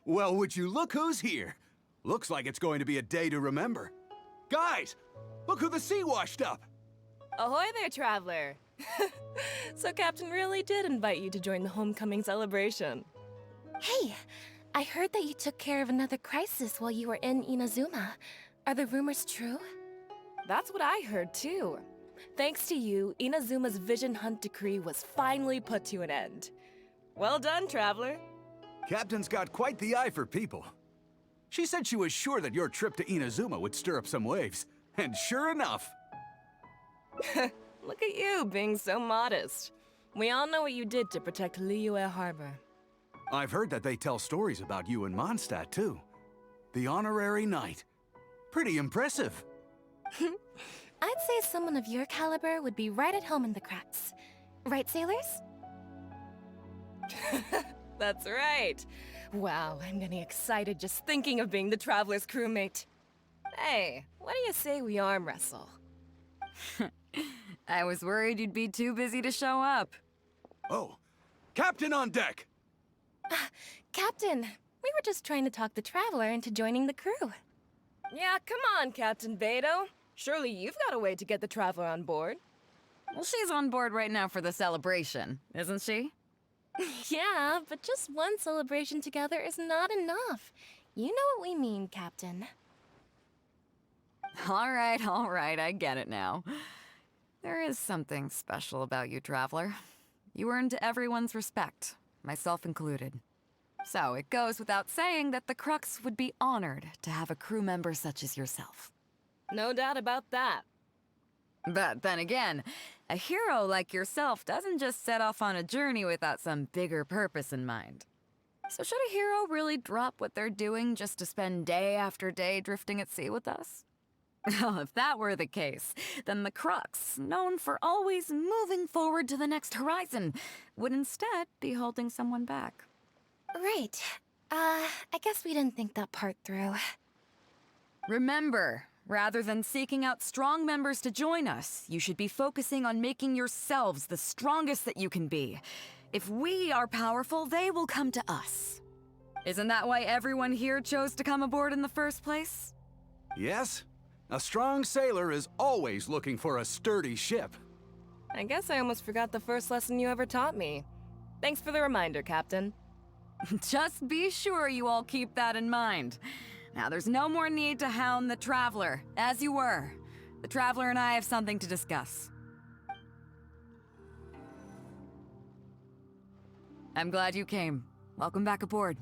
Well, would you look who's here? Looks like it's going to be a day to remember. Guys, look who the sea washed up! Ahoy there, traveler! So Captain really did invite you to join the homecoming celebration. Hey, I heard that you took care of another crisis while you were in Inazuma. Are the rumors true? That's what I heard too. Thanks to you, Inazuma's Vision Hunt decree was finally put to an end. Well done, traveler. Captain's got quite the eye for people. She said she was sure that your trip to Inazuma would stir up some waves. And sure enough... Look at you, being so modest. We all know what you did to protect Liyue Harbor. I've heard that they tell stories about you in Mondstadt, too. The honorary knight. Pretty impressive. I'd say someone of your caliber would be right at home in the cracks. Right, sailors? That's right. Wow, I'm getting excited just thinking of being the Traveler's crewmate. Hey, what do you say we arm wrestle? I was worried you'd be too busy to show up. Oh, Captain on deck! Captain, we were just trying to talk the Traveler into joining the crew. Yeah, come on, Captain Beidou. Surely you've got a way to get the Traveler on board. Well, she's on board right now for the celebration, isn't she? Yeah, but just one celebration together is not enough. You know what we mean, Captain. All right, I get it now. There is something special about you, Traveler. You earned everyone's respect, myself included. So it goes without saying that the Crux would be honored to have a crew member such as yourself. No doubt about that. But then again, a hero like yourself doesn't just set off on a journey without some bigger purpose in mind. So should a hero really drop what they're doing just to spend day after day drifting at sea with us? Well, if that were the case, then the Crux, known for always moving forward to the next horizon, would instead be holding someone back. Right. I guess we didn't think that part through. Remember, rather than seeking out strong members to join us, you should be focusing on making yourselves the strongest that you can be. If we are powerful, they will come to us. Isn't that why everyone here chose to come aboard in the first place? Yes. A strong sailor is always looking for a sturdy ship. I guess I almost forgot the first lesson you ever taught me. Thanks for the reminder, Captain. Just be sure you all keep that in mind. Now, there's no more need to hound the Traveler, as you were. The Traveler and I have something to discuss. I'm glad you came. Welcome back aboard.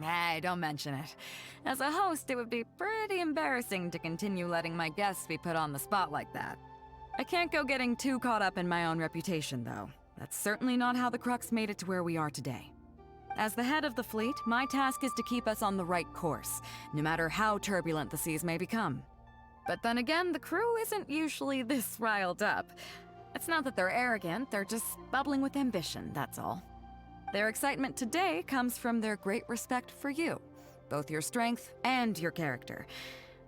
Hey, don't mention it. As a host, it would be pretty embarrassing to continue letting my guests be put on the spot like that. I can't go getting too caught up in my own reputation, though. That's certainly not how the Crux made it to where we are today. As the head of the fleet, my task is to keep us on the right course, no matter how turbulent the seas may become. But then again, the crew isn't usually this riled up. It's not that they're arrogant, they're just bubbling with ambition, that's all. Their excitement today comes from their great respect for you, both your strength and your character.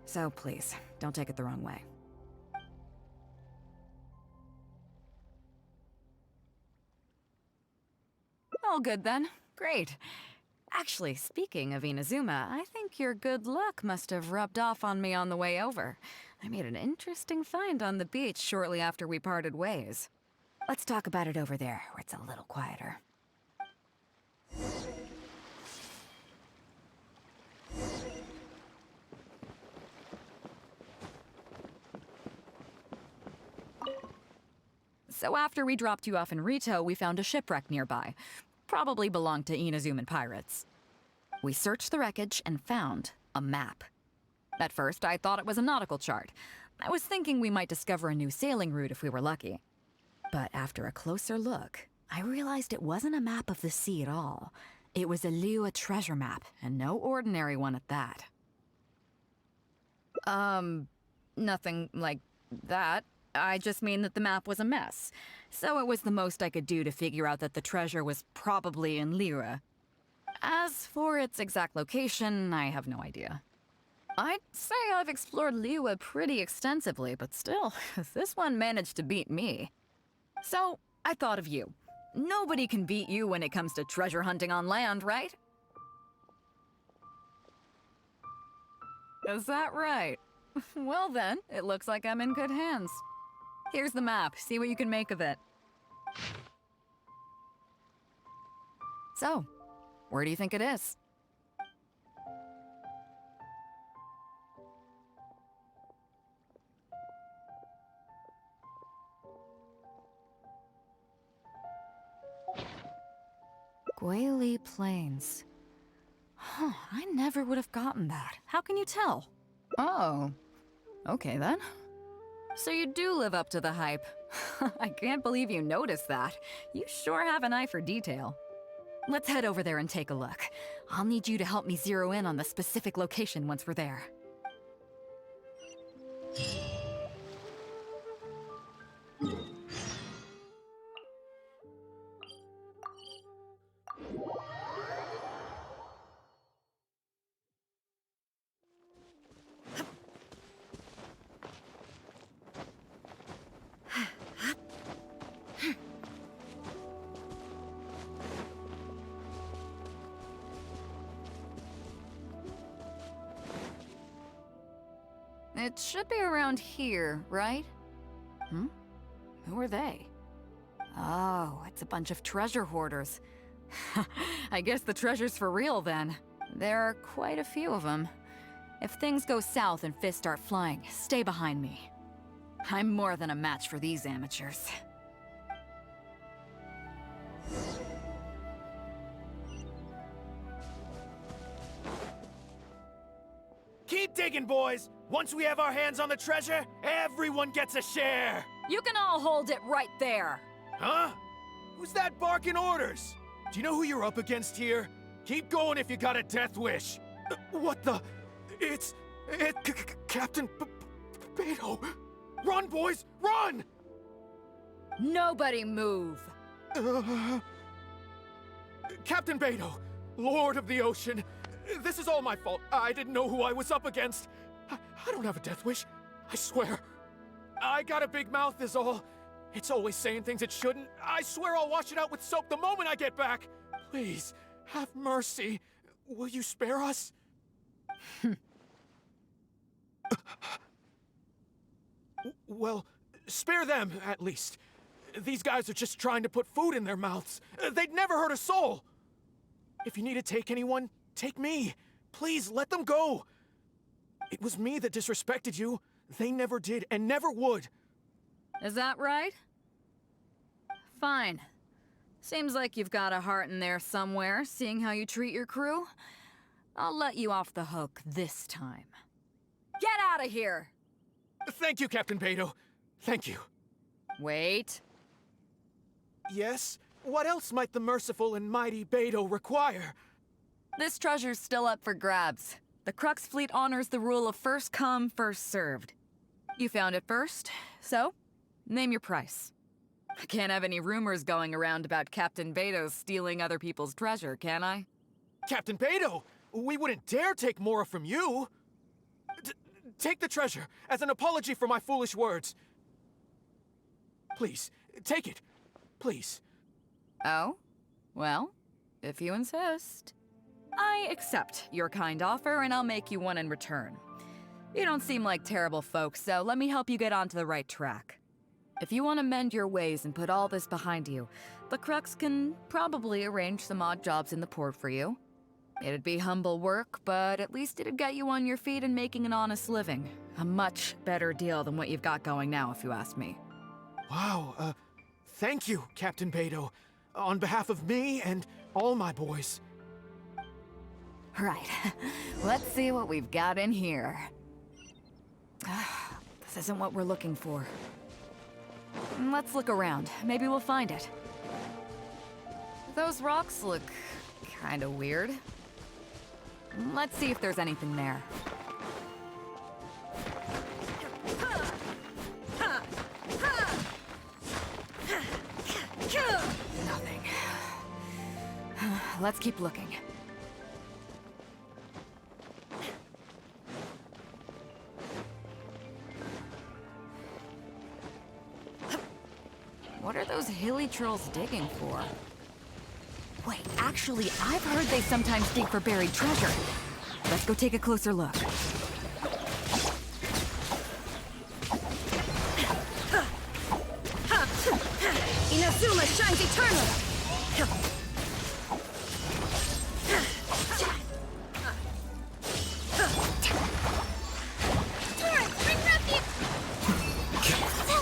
So please, don't take it the wrong way. All good then. Great. Actually, speaking of Inazuma, I think your good luck must have rubbed off on me on the way over. I made an interesting find on the beach shortly after we parted ways. Let's talk about it over there, where it's a little quieter. So after we dropped you off in Rito, we found a shipwreck nearby. Probably belonged to Inazuman pirates. We searched the wreckage and found a map. At first, I thought it was a nautical chart. I was thinking we might discover a new sailing route if we were lucky. But after a closer look, I realized it wasn't a map of the sea at all. It was a Liyue treasure map, and no ordinary one at that. Nothing like that. I just mean that the map was a mess. So it was the most I could do to figure out that the treasure was probably in Liyue. As for its exact location, I have no idea. I'd say I've explored Liyue pretty extensively, but still, this one managed to beat me. So, I thought of you. Nobody can beat you when it comes to treasure hunting on land, right? Is that right? Well then, it looks like I'm in good hands. Here's the map. See what you can make of it. So, where do you think it is? Guili Plains. Huh, I never would have gotten that. How can you tell? Oh, okay then. So you do live up to the hype. I can't believe you noticed that. You sure have an eye for detail. Let's head over there and take a look. I'll need you to help me zero in on the specific location once we're there. It should be around here, right? Hmm? Who are they? Oh, it's a bunch of treasure hoarders. I guess the treasure's for real then. There are quite a few of them. If things go south and fists start flying, stay behind me. I'm more than a match for these amateurs. Keep digging, boys! Once we have our hands on the treasure, everyone gets a share! You can all hold it right there! Huh? Who's that barking orders? Do you know who you're up against here? Keep going if you got a death wish. What the? It's Captain Beidou. Run, boys, run! Nobody move! Captain Beidou, Lord of the Ocean, this is all my fault. I didn't know who I was up against. I don't have a death wish. I swear. I got a big mouth is all. It's always saying things it shouldn't. I swear I'll wash it out with soap the moment I get back. Please, have mercy. Will you spare us? Well, spare them, at least. These guys are just trying to put food in their mouths. They'd never hurt a soul. If you need to take anyone, take me. Please, let them go. It was me that disrespected you. They never did and never would. Is that right? Fine. Seems like you've got a heart in there somewhere, seeing how you treat your crew. I'll let you off the hook this time. Get out of here! Thank you, Captain Beidou. Thank you. Wait. Yes? What else might the merciful and mighty Beidou require? This treasure's still up for grabs. The Crux fleet honors the rule of first come, first served. You found it first, so name your price. I can't have any rumors going around about Captain Beidou stealing other people's treasure, can I? Captain Beidou, we wouldn't dare take more from you. Take the treasure as an apology for my foolish words. Please, take it. Please. Oh? Well, if you insist. I accept your kind offer, and I'll make you one in return. You don't seem like terrible folks, so let me help you get onto the right track. If you want to mend your ways and put all this behind you, the Crux can probably arrange some odd jobs in the port for you. It'd be humble work, but at least it'd get you on your feet and making an honest living. A much better deal than what you've got going now, if you ask me. Wow, thank you, Captain Beidou. On behalf of me and all my boys. Right. Let's see what we've got in here. This isn't what we're looking for. Let's look around. Maybe we'll find it. Those rocks look kind of weird. Let's see if there's anything there. Nothing. Let's keep looking. What What are those hilly trolls digging for? Wait, actually, I've heard they sometimes dig for buried treasure. Let's go take a closer look. Inazuma shines eternal! Torrent, bring refuge!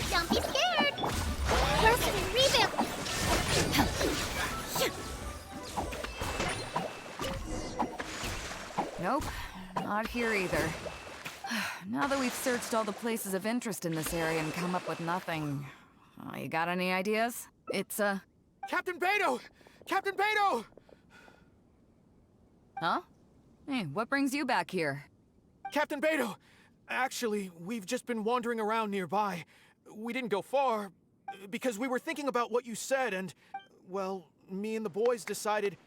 Don't be scared! Rest and rebuild! Nope, not here either. Now that we've searched all the places of interest in this area and come up with nothing, you got any ideas? It's, Captain Beidou! Captain Beidou! Huh? Hey, what brings you back here? Captain Beidou! Actually, we've just been wandering around nearby. We didn't go far, because we were thinking about what you said and, well, me and the boys decided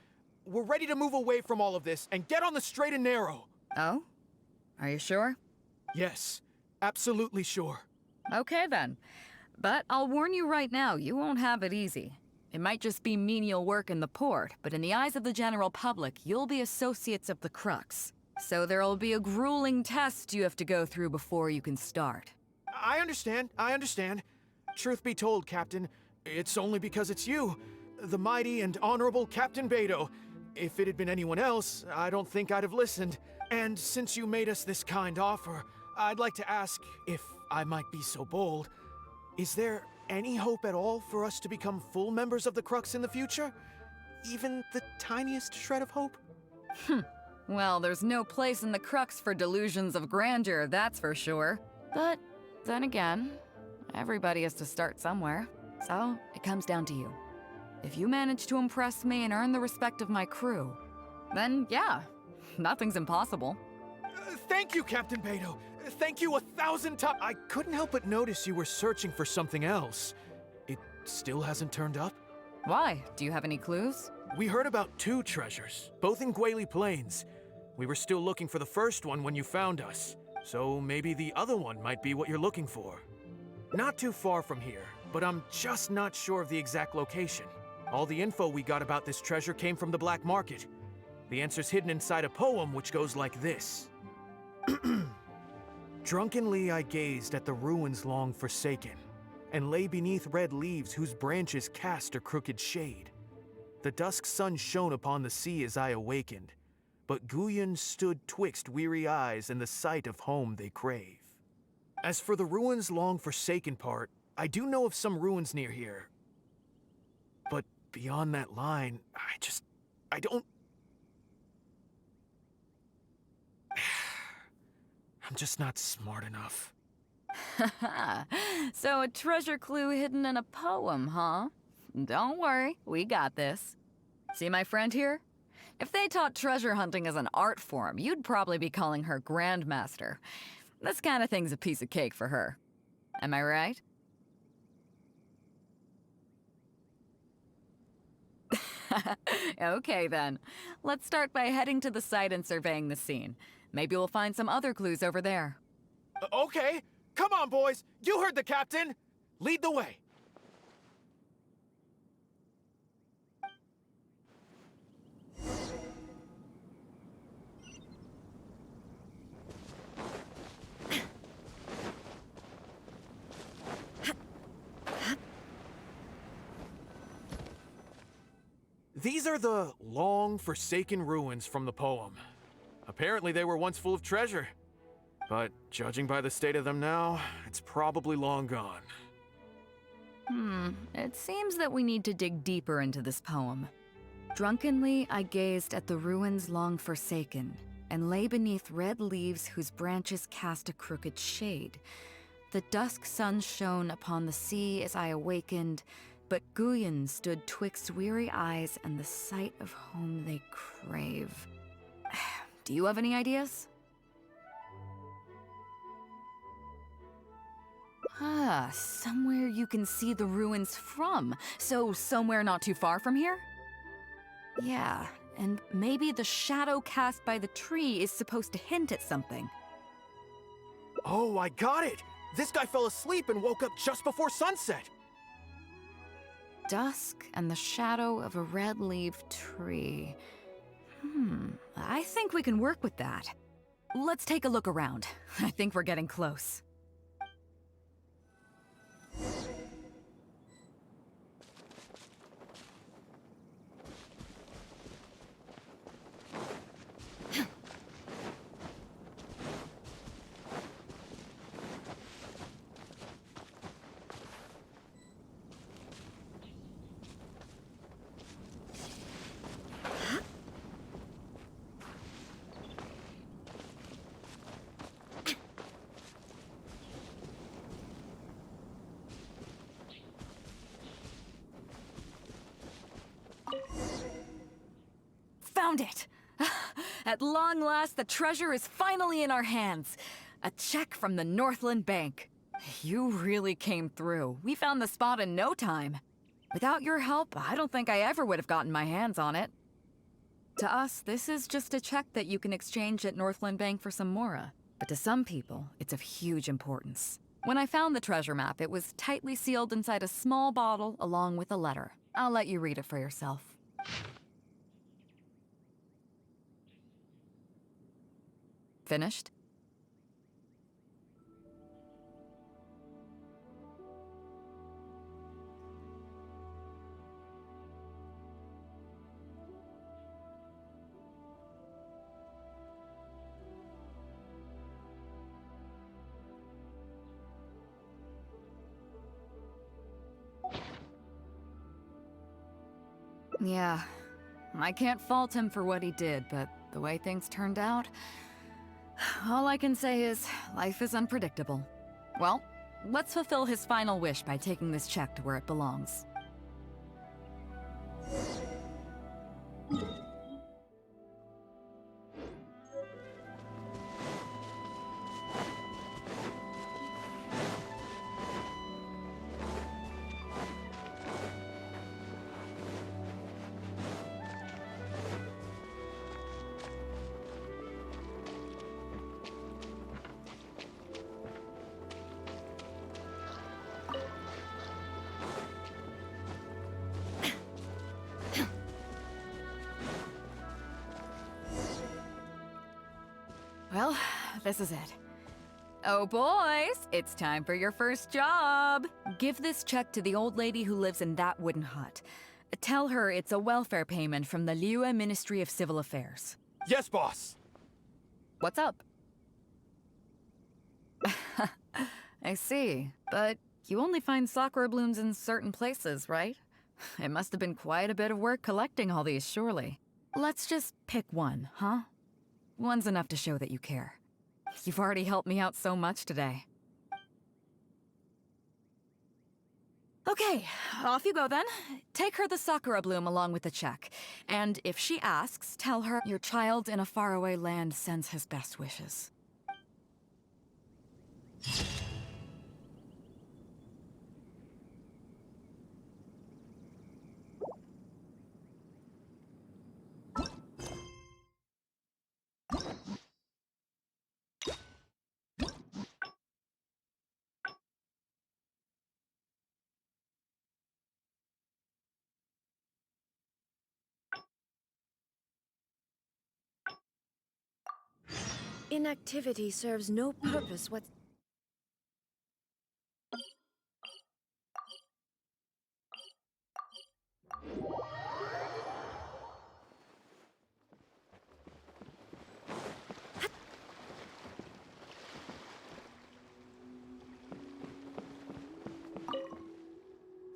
we're ready to move away from all of this and get on the straight and narrow. Oh? Are you sure? Yes, absolutely sure. Okay then. But I'll warn you right now, you won't have it easy. It might just be menial work in the port, but in the eyes of the general public, you'll be associates of the Crux. So there'll be a grueling test you have to go through before you can start. I understand. Truth be told, Captain, it's only because it's you, the mighty and honorable Captain Beidou. If it had been anyone else, I don't think I'd have listened. And since you made us this kind offer, I'd like to ask, if I might be so bold, is there any hope at all for us to become full members of the Crux in the future? Even the tiniest shred of hope? Well, there's no place in the Crux for delusions of grandeur, that's for sure. But then again, everybody has to start somewhere. So it comes down to you. If you manage to impress me and earn the respect of my crew, then yeah, nothing's impossible. Thank you, Captain Beidou. Thank you 1,000 times. I couldn't help but notice you were searching for something else. It still hasn't turned up? Why? Do you have any clues? We heard about 2 treasures, both in Guili Plains. We were still looking for the first one when you found us. So maybe the other one might be what you're looking for. Not too far from here, but I'm just not sure of the exact location. All the info we got about this treasure came from the black market. The answer's hidden inside a poem which goes like this. Drunkenly I gazed at the ruins long forsaken, and lay beneath red leaves whose branches cast a crooked shade. The dusk sun shone upon the sea as I awakened, but Guyon stood twixt weary eyes and the sight of home they crave. As for the ruins long forsaken part, I do know of some ruins near here. But beyond that line, I don't... I'm just not smart enough. So a treasure clue hidden in a poem, huh? Don't worry, we got this. See my friend here? If they taught treasure hunting as an art form, you'd probably be calling her Grandmaster. This kind of thing's a piece of cake for her. Am I right? Okay then. Let's start by heading to the site and surveying the scene. Maybe we'll find some other clues over there. Okay, come on boys, you heard the captain! Lead the way. These are the long forsaken ruins from the poem. Apparently they were once full of treasure. But judging by the state of them now, it's probably long gone. It seems that we need to dig deeper into this poem. Drunkenly I gazed at the ruins long forsaken, and lay beneath red leaves whose branches cast a crooked shade. The dusk sun shone upon the sea as I awakened, but Guyon stood twixt weary eyes and the sight of home they crave. Do you have any ideas? Somewhere you can see the ruins from. So somewhere not too far from here? Yeah, and maybe the shadow cast by the tree is supposed to hint at something. Oh, I got it! This guy fell asleep and woke up just before sunset! dusk and the shadow of a red-leaved tree. I think we can work with that. Let's take a look around. I think we're getting close. Found it! At long last, the treasure is finally in our hands. A check from the Northland Bank. You really came through. We found the spot in no time. Without your help, I don't think I ever would have gotten my hands on it. To us, this is just a check that you can exchange at Northland Bank for some Mora. But to some people, it's of huge importance. When I found the treasure map, it was tightly sealed inside a small bottle along with a letter. I'll let you read it for yourself. Finished? Yeah, I can't fault him for what he did, but the way things turned out, all I can say is life is unpredictable. Well, let's fulfill his final wish by taking this check to where it belongs. Well, this is it. Oh boys, it's time for your first job. Give this check to the old lady who lives in that wooden hut. Tell her it's a welfare payment from the Liyue Ministry of Civil Affairs. Yes, boss! What's up? I see, but you only find sakura blooms in certain places, right? It must have been quite a bit of work collecting all these, surely. Let's just pick one, huh? One's enough to show that you care. You've already helped me out so much today. Okay, off you go then. Take her the sakura bloom along with the check. And if she asks, tell her your child in a faraway land sends his best wishes. Inactivity serves no purpose what.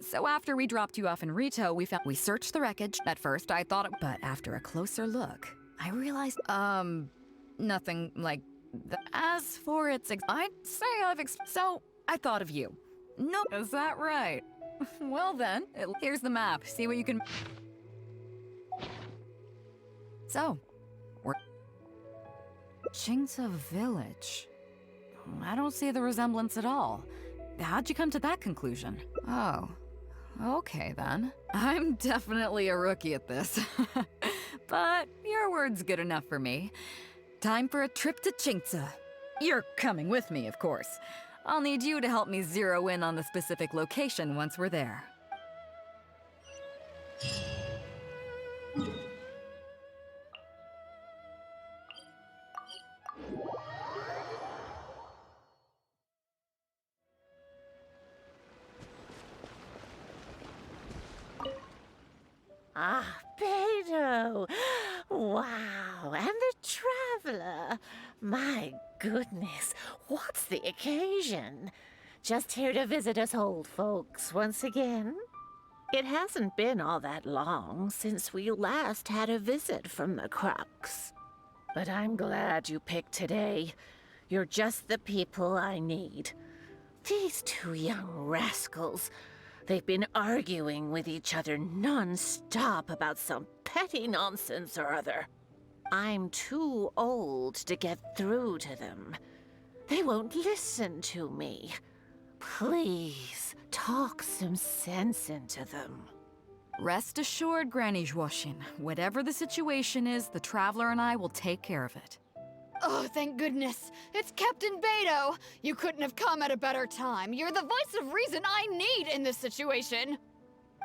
So after we dropped you off in Rito, we searched the wreckage. At first, I thought it, but after a closer look, I realized, nothing like that. As for its I'd say so I thought of you. No, is that right? Well then, here's the map. See what you can. So, we're Chingsa Village. I don't see the resemblance at all. How'd you come to that conclusion? Oh. Okay, then. I'm definitely a rookie at this. But your word's good enough for me. Time for a trip to Chingsa. You're coming with me, of course. I'll need you to help me zero in on the specific location once we're there. Ah, Beidou! Wow, and the traveler! My goodness, what's the occasion? Just here to visit us old folks once again? It hasn't been all that long since we last had a visit from the Crux. But I'm glad you picked today. You're just the people I need. These two young rascals, they've been arguing with each other non-stop about some petty nonsense or other. I'm too old to get through to them. They won't listen to me. Please, talk some sense into them. Rest assured, Granny Zhuoshin, whatever the situation is, the Traveler and I will take care of it. Oh, thank goodness. It's Captain Beidou. You couldn't have come at a better time. You're the voice of reason I need in this situation.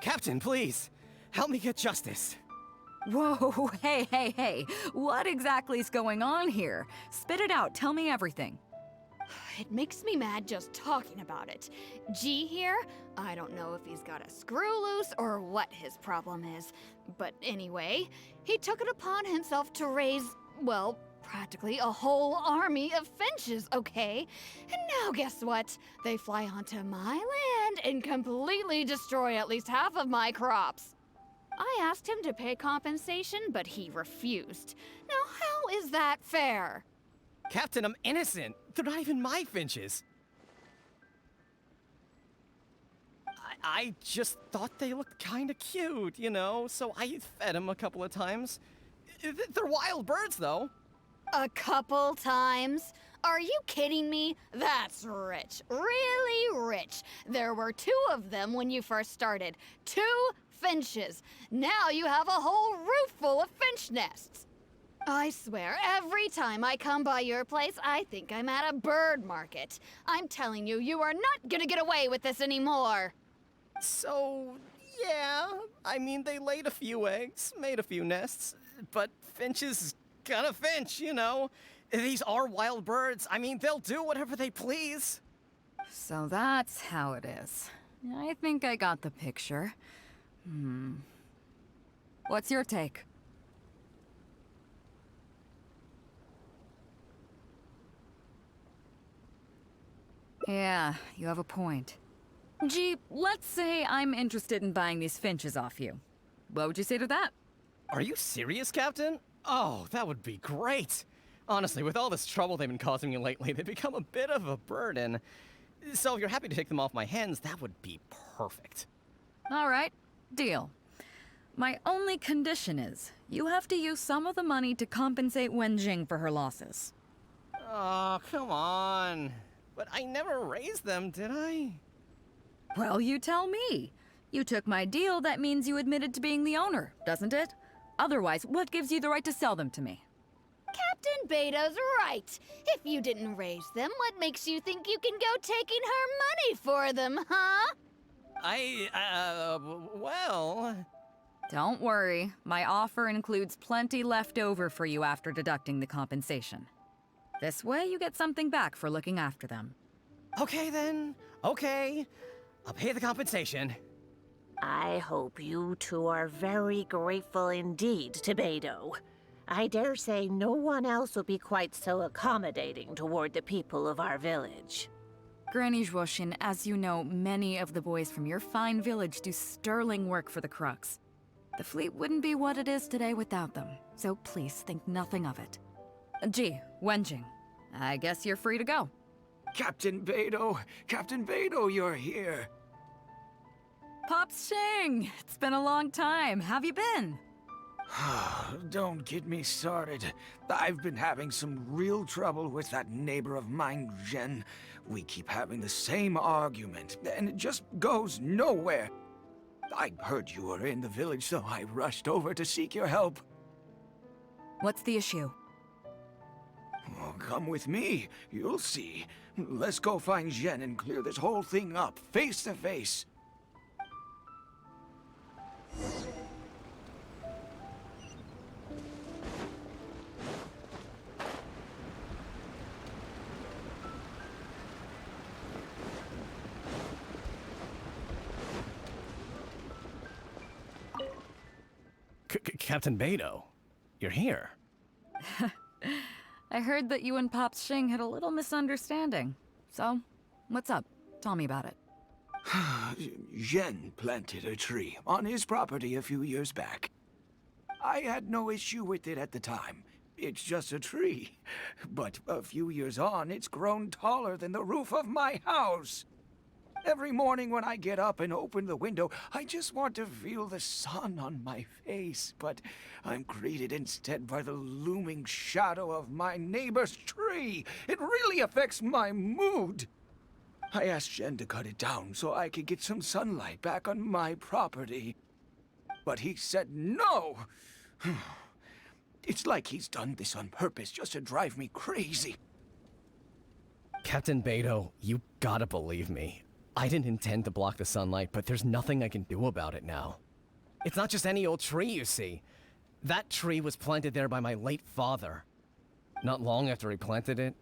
Captain, please, help me get justice. Whoa, hey. What exactly is going on here? Spit it out, tell me everything. It makes me mad just talking about it. G here, I don't know if he's got a screw loose or what his problem is. But anyway, he took it upon himself to raise, well, practically a whole army of finches, okay? And now guess what? They fly onto my land and completely destroy at least half of my crops. I asked him to pay compensation, but he refused. Now how is that fair? Captain, I'm innocent. They're not even my finches. I just thought they looked kinda cute, you know, so I fed them a couple of times. They're wild birds, though. A couple times? Are you kidding me? That's rich. Really rich. There were 2 of them when you first started. 2 finches. Now you have a whole roof full of finch nests. I swear, every time I come by your place, I think I'm at a bird market. I'm telling you, you are not gonna get away with this anymore. So, yeah, I mean, they laid a few eggs, made a few nests, but finches gonna finch, you know. These are wild birds. I mean, they'll do whatever they please. So that's how it is. I think I got the picture. What's your take? Yeah, you have a point. Gee, let's say I'm interested in buying these finches off you. What would you say to that? Are you serious, Captain? Oh, that would be great. Honestly, with all this trouble they've been causing me lately, they've become a bit of a burden. So if you're happy to take them off my hands, that would be perfect. All right, deal. My only condition is, you have to use some of the money to compensate Wenjing for her losses. Oh, come on. But I never raised them, did I? Well, you tell me. You took my deal, that means you admitted to being the owner, doesn't it? Otherwise, what gives you the right to sell them to me? Captain Beidou's right. If you didn't raise them, what makes you think you can go taking her money for them, huh? Well... Don't worry. My offer includes plenty left over for you after deducting the compensation. This way, you get something back for looking after them. Okay, then. Okay. I'll pay the compensation. I hope you two are very grateful indeed to Beidou. I dare say no one else will be quite so accommodating toward the people of our village. Granny Zhuoshin, as you know, many of the boys from your fine village do sterling work for the Crux. The fleet wouldn't be what it is today without them, so please think nothing of it. Gee, Wenjing, I guess you're free to go. Captain Beidou, you're here. Pops Shing, it's been a long time. How have you been? Don't get me started. I've been having some real trouble with that neighbor of mine, Jen. We keep having the same argument, and it just goes nowhere. I heard you were in the village, so I rushed over to seek your help. What's the issue? Oh, come with me. You'll see. Let's go find Jen and clear this whole thing up, face to face. Captain Beidou, you're here. I heard that you and Pops Xing had a little misunderstanding. So, what's up? Tell me about it. Zhen planted a tree on his property a few years back. I had no issue with it at the time. It's just a tree. But a few years on, it's grown taller than the roof of my house. Every morning when I get up and open the window, I just want to feel the sun on my face, but I'm greeted instead by the looming shadow of my neighbor's tree. It really affects my mood. I asked Jen to cut it down so I could get some sunlight back on my property. But he said no. It's like he's done this on purpose just to drive me crazy. Captain Beidou, you gotta believe me. I didn't intend to block the sunlight, but there's nothing I can do about it now. It's not just any old tree, you see. That tree was planted there by my late father. Not long after he planted it,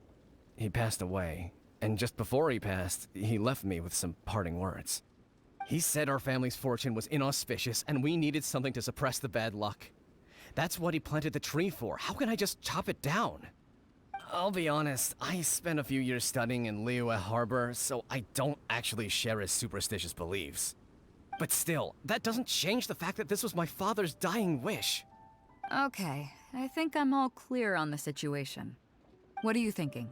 he passed away. And just before he passed, he left me with some parting words. He said our family's fortune was inauspicious and we needed something to suppress the bad luck. That's what he planted the tree for. How can I just chop it down? I'll be honest, I spent a few years studying in Liyue Harbor, so I don't actually share his superstitious beliefs. But still, that doesn't change the fact that this was my father's dying wish. Okay, I think I'm all clear on the situation. What are you thinking?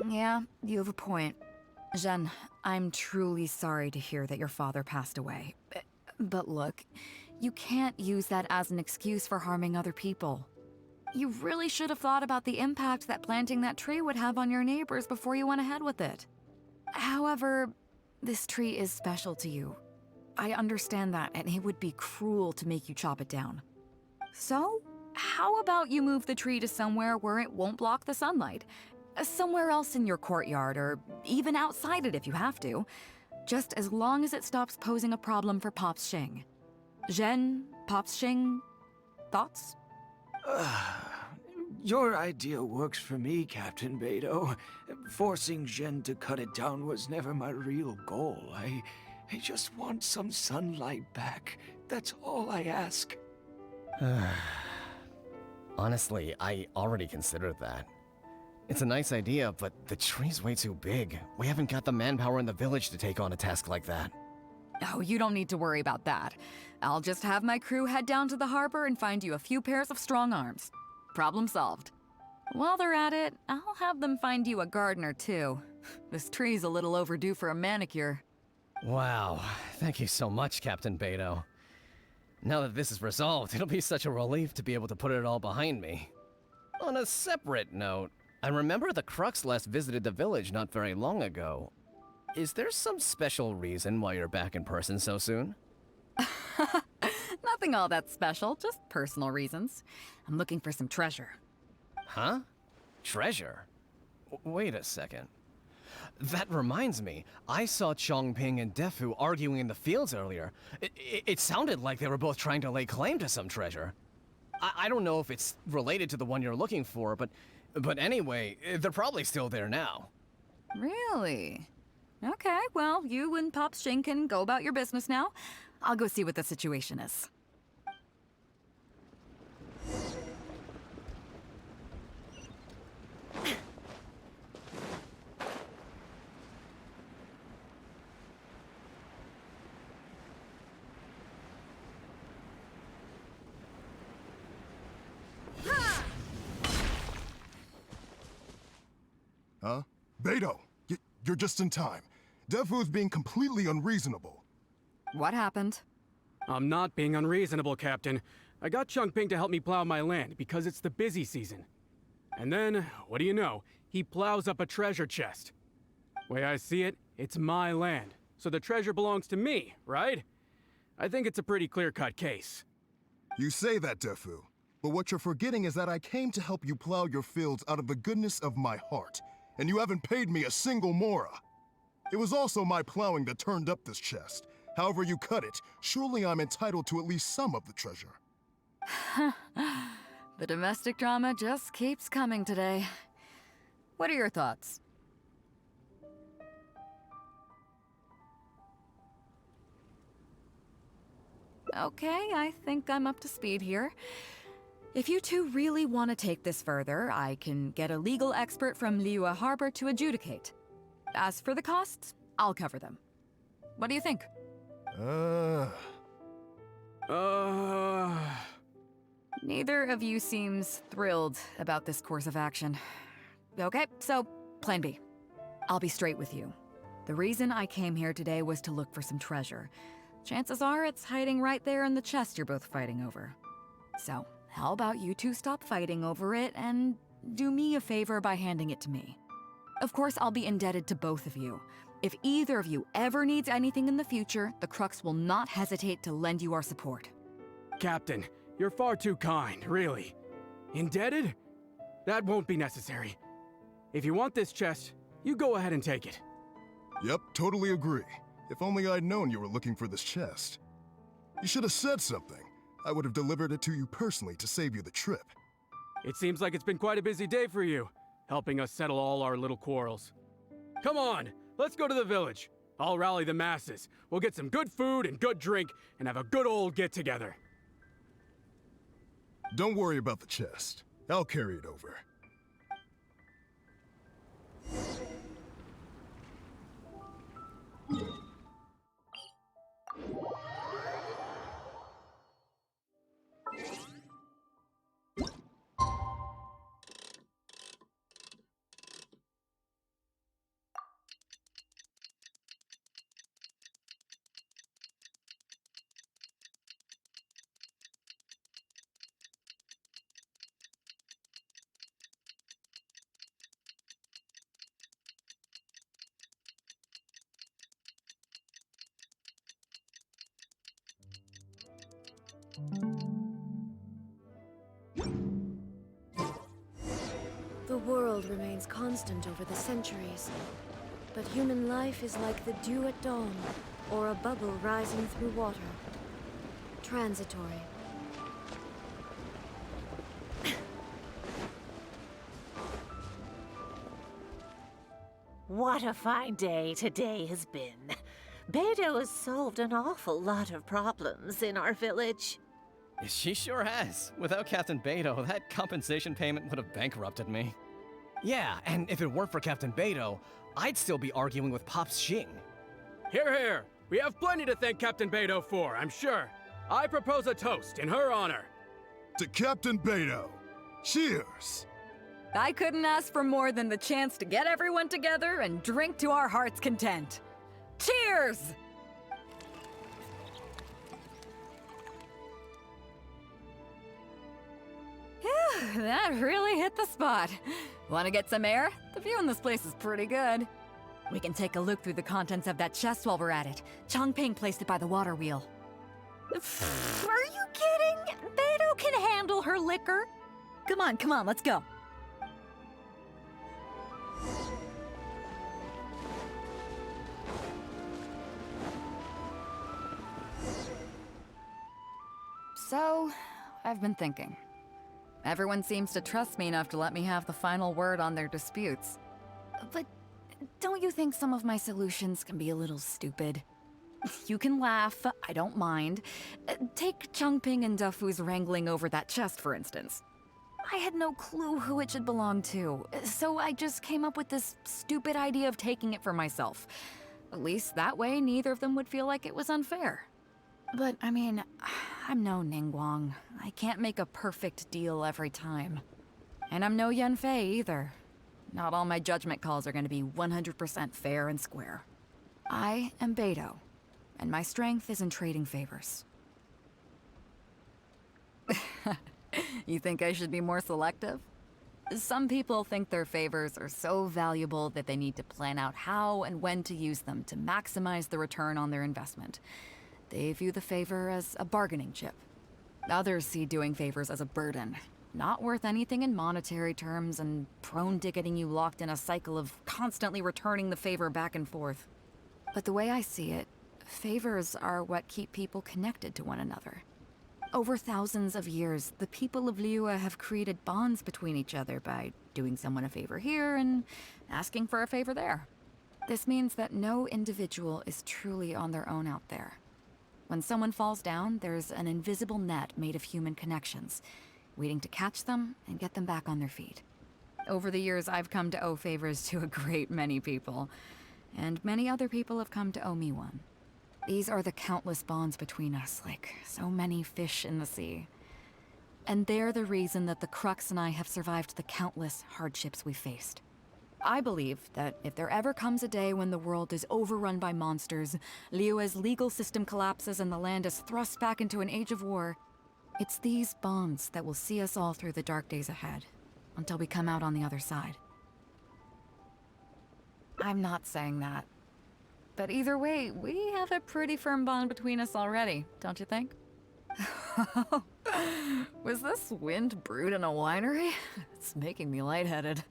Yeah, you have a point. Zhen, I'm truly sorry to hear that your father passed away. But look, you can't use that as an excuse for harming other people. You really should have thought about the impact that planting that tree would have on your neighbors before you went ahead with it. However, this tree is special to you. I understand that, and it would be cruel to make you chop it down. So, how about you move the tree to somewhere where it won't block the sunlight? Somewhere else in your courtyard, or even outside it if you have to. Just as long as it stops posing a problem for Pops Xing. Zhen, Pops Xing, thoughts? Your idea works for me, Captain Beidou. Forcing Zhen to cut it down was never my real goal. I just want some sunlight back. That's all I ask. Honestly, I already considered that. It's a nice idea, but the tree's way too big. We haven't got the manpower in the village to take on a task like that. Oh, you don't need to worry about that. I'll just have my crew head down to the harbor and find you a few pairs of strong arms. Problem solved. While they're at it, I'll have them find you a gardener, too. This tree's a little overdue for a manicure. Wow, thank you so much, Captain Beidou. Now that this is resolved, it'll be such a relief to be able to put it all behind me. On a separate note, I remember the Crux last visited the village not very long ago. Is there some special reason why you're back in person so soon? Nothing all that special, just personal reasons. I'm looking for some treasure. Huh? Treasure? Wait a second. That reminds me, I saw Chongping and Defu arguing in the fields earlier. It sounded like they were both trying to lay claim to some treasure. I don't know if it's related to the one you're looking for, but anyway, they're probably still there now. Really? Okay, well, you and Pops Xing can go about your business now. I'll go see what the situation is. Huh? Beidou, you're just in time. Defu's being completely unreasonable. What happened? I'm not being unreasonable, Captain. I got Chongping to help me plow my land because it's the busy season. And then, what do you know? He plows up a treasure chest. Way I see it, it's my land, so the treasure belongs to me, right? I think it's a pretty clear-cut case. You say that, Defu, but what you're forgetting is that I came to help you plow your fields out of the goodness of my heart, and you haven't paid me a single mora. It was also my plowing that turned up this chest. However you cut it, surely I'm entitled to at least some of the treasure. The domestic drama just keeps coming today. What are your thoughts? Okay, I think I'm up to speed here. If you two really want to take this further, I can get a legal expert from Liyue Harbor to adjudicate. As for the costs, I'll cover them. What do you think? Neither of you seems thrilled about this course of action. Okay, so, plan B. I'll be straight with you. The reason I came here today was to look for some treasure. Chances are it's hiding right there in the chest you're both fighting over. So, how about you two stop fighting over it and do me a favor by handing it to me? Of course, I'll be indebted to both of you. If either of you ever needs anything in the future, the Crux will not hesitate to lend you our support. Captain, you're far too kind, really. Indebted? That won't be necessary. If you want this chest, you go ahead and take it. Yep, totally agree. If only I'd known you were looking for this chest. You should have said something. I would have delivered it to you personally to save you the trip. It seems like it's been quite a busy day for you, helping us settle all our little quarrels. Come on, let's go to the village. I'll rally the masses. We'll get some good food and good drink and have a good old get-together. Don't worry about the chest. I'll carry it over. The world remains constant over the centuries, but human life is like the dew at dawn, or a bubble rising through water. Transitory. What a fine day today has been. Beidou has solved an awful lot of problems in our village. She sure has. Without Captain Beidou, that compensation payment would have bankrupted me. Yeah, and if it weren't for Captain Beidou, I'd still be arguing with Pops Xing. Here, here! We have plenty to thank Captain Beidou for, I'm sure. I propose a toast in her honor. To Captain Beidou. Cheers! I couldn't ask for more than the chance to get everyone together and drink to our heart's content. Cheers! Phew, that really hit the spot. Want to get some air? The view in this place is pretty good. We can take a look through the contents of that chest while we're at it. Chongping placed it by the water wheel. Are you kidding? Beidou can handle her liquor. Come on, let's go. So, I've been thinking. Everyone seems to trust me enough to let me have the final word on their disputes. But don't you think some of my solutions can be a little stupid? You can laugh, I don't mind. Take Chongping and Defu's wrangling over that chest, for instance. I had no clue who it should belong to, so I just came up with this stupid idea of taking it for myself. At least that way, neither of them would feel like it was unfair. But, I mean, I'm no Ningguang. I can't make a perfect deal every time. And I'm no Yanfei either. Not all my judgment calls are going to be 100% fair and square. I am Beidou, and my strength is in trading favors. You think I should be more selective? Some people think their favors are so valuable that they need to plan out how and when to use them to maximize the return on their investment. They view the favor as a bargaining chip. Others see doing favors as a burden, not worth anything in monetary terms and prone to getting you locked in a cycle of constantly returning the favor back and forth. But the way I see it, favors are what keep people connected to one another. Over thousands of years, the people of Liyue have created bonds between each other by doing someone a favor here and asking for a favor there. This means that no individual is truly on their own out there. When someone falls down, there's an invisible net made of human connections, waiting to catch them and get them back on their feet. Over the years, I've come to owe favors to a great many people, and many other people have come to owe me one. These are the countless bonds between us, like so many fish in the sea. And they're the reason that the Crux and I have survived the countless hardships we faced. I believe that if there ever comes a day when the world is overrun by monsters, Liyue's legal system collapses and the land is thrust back into an age of war, it's these bonds that will see us all through the dark days ahead, until we come out on the other side. I'm not saying that. But either way, we have a pretty firm bond between us already, don't you think? Was this wind brewed in a winery? It's making me lightheaded.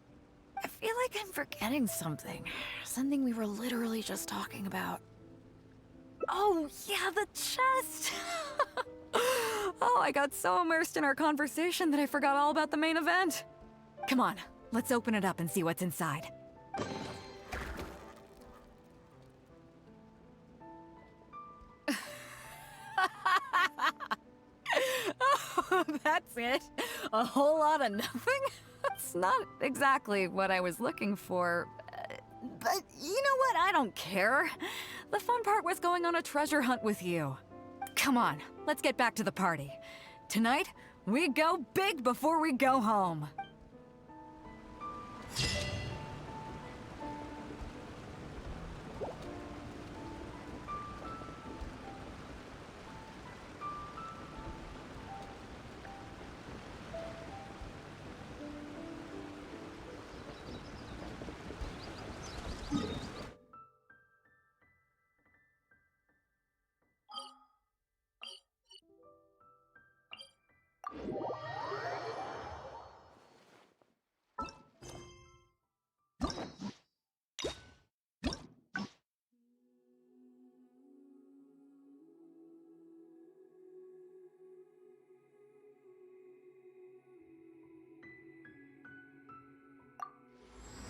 I feel like I'm forgetting something. Something we were literally just talking about. Oh, yeah, the chest! Oh, I got so immersed in our conversation that I forgot all about the main event. Come on, let's open it up and see what's inside. Oh, that's it? A whole lot of nothing? That's not exactly what I was looking for. But you know what? I don't care. The fun part was going on a treasure hunt with you. Come on, let's get back to the party. Tonight, we go big before we go home.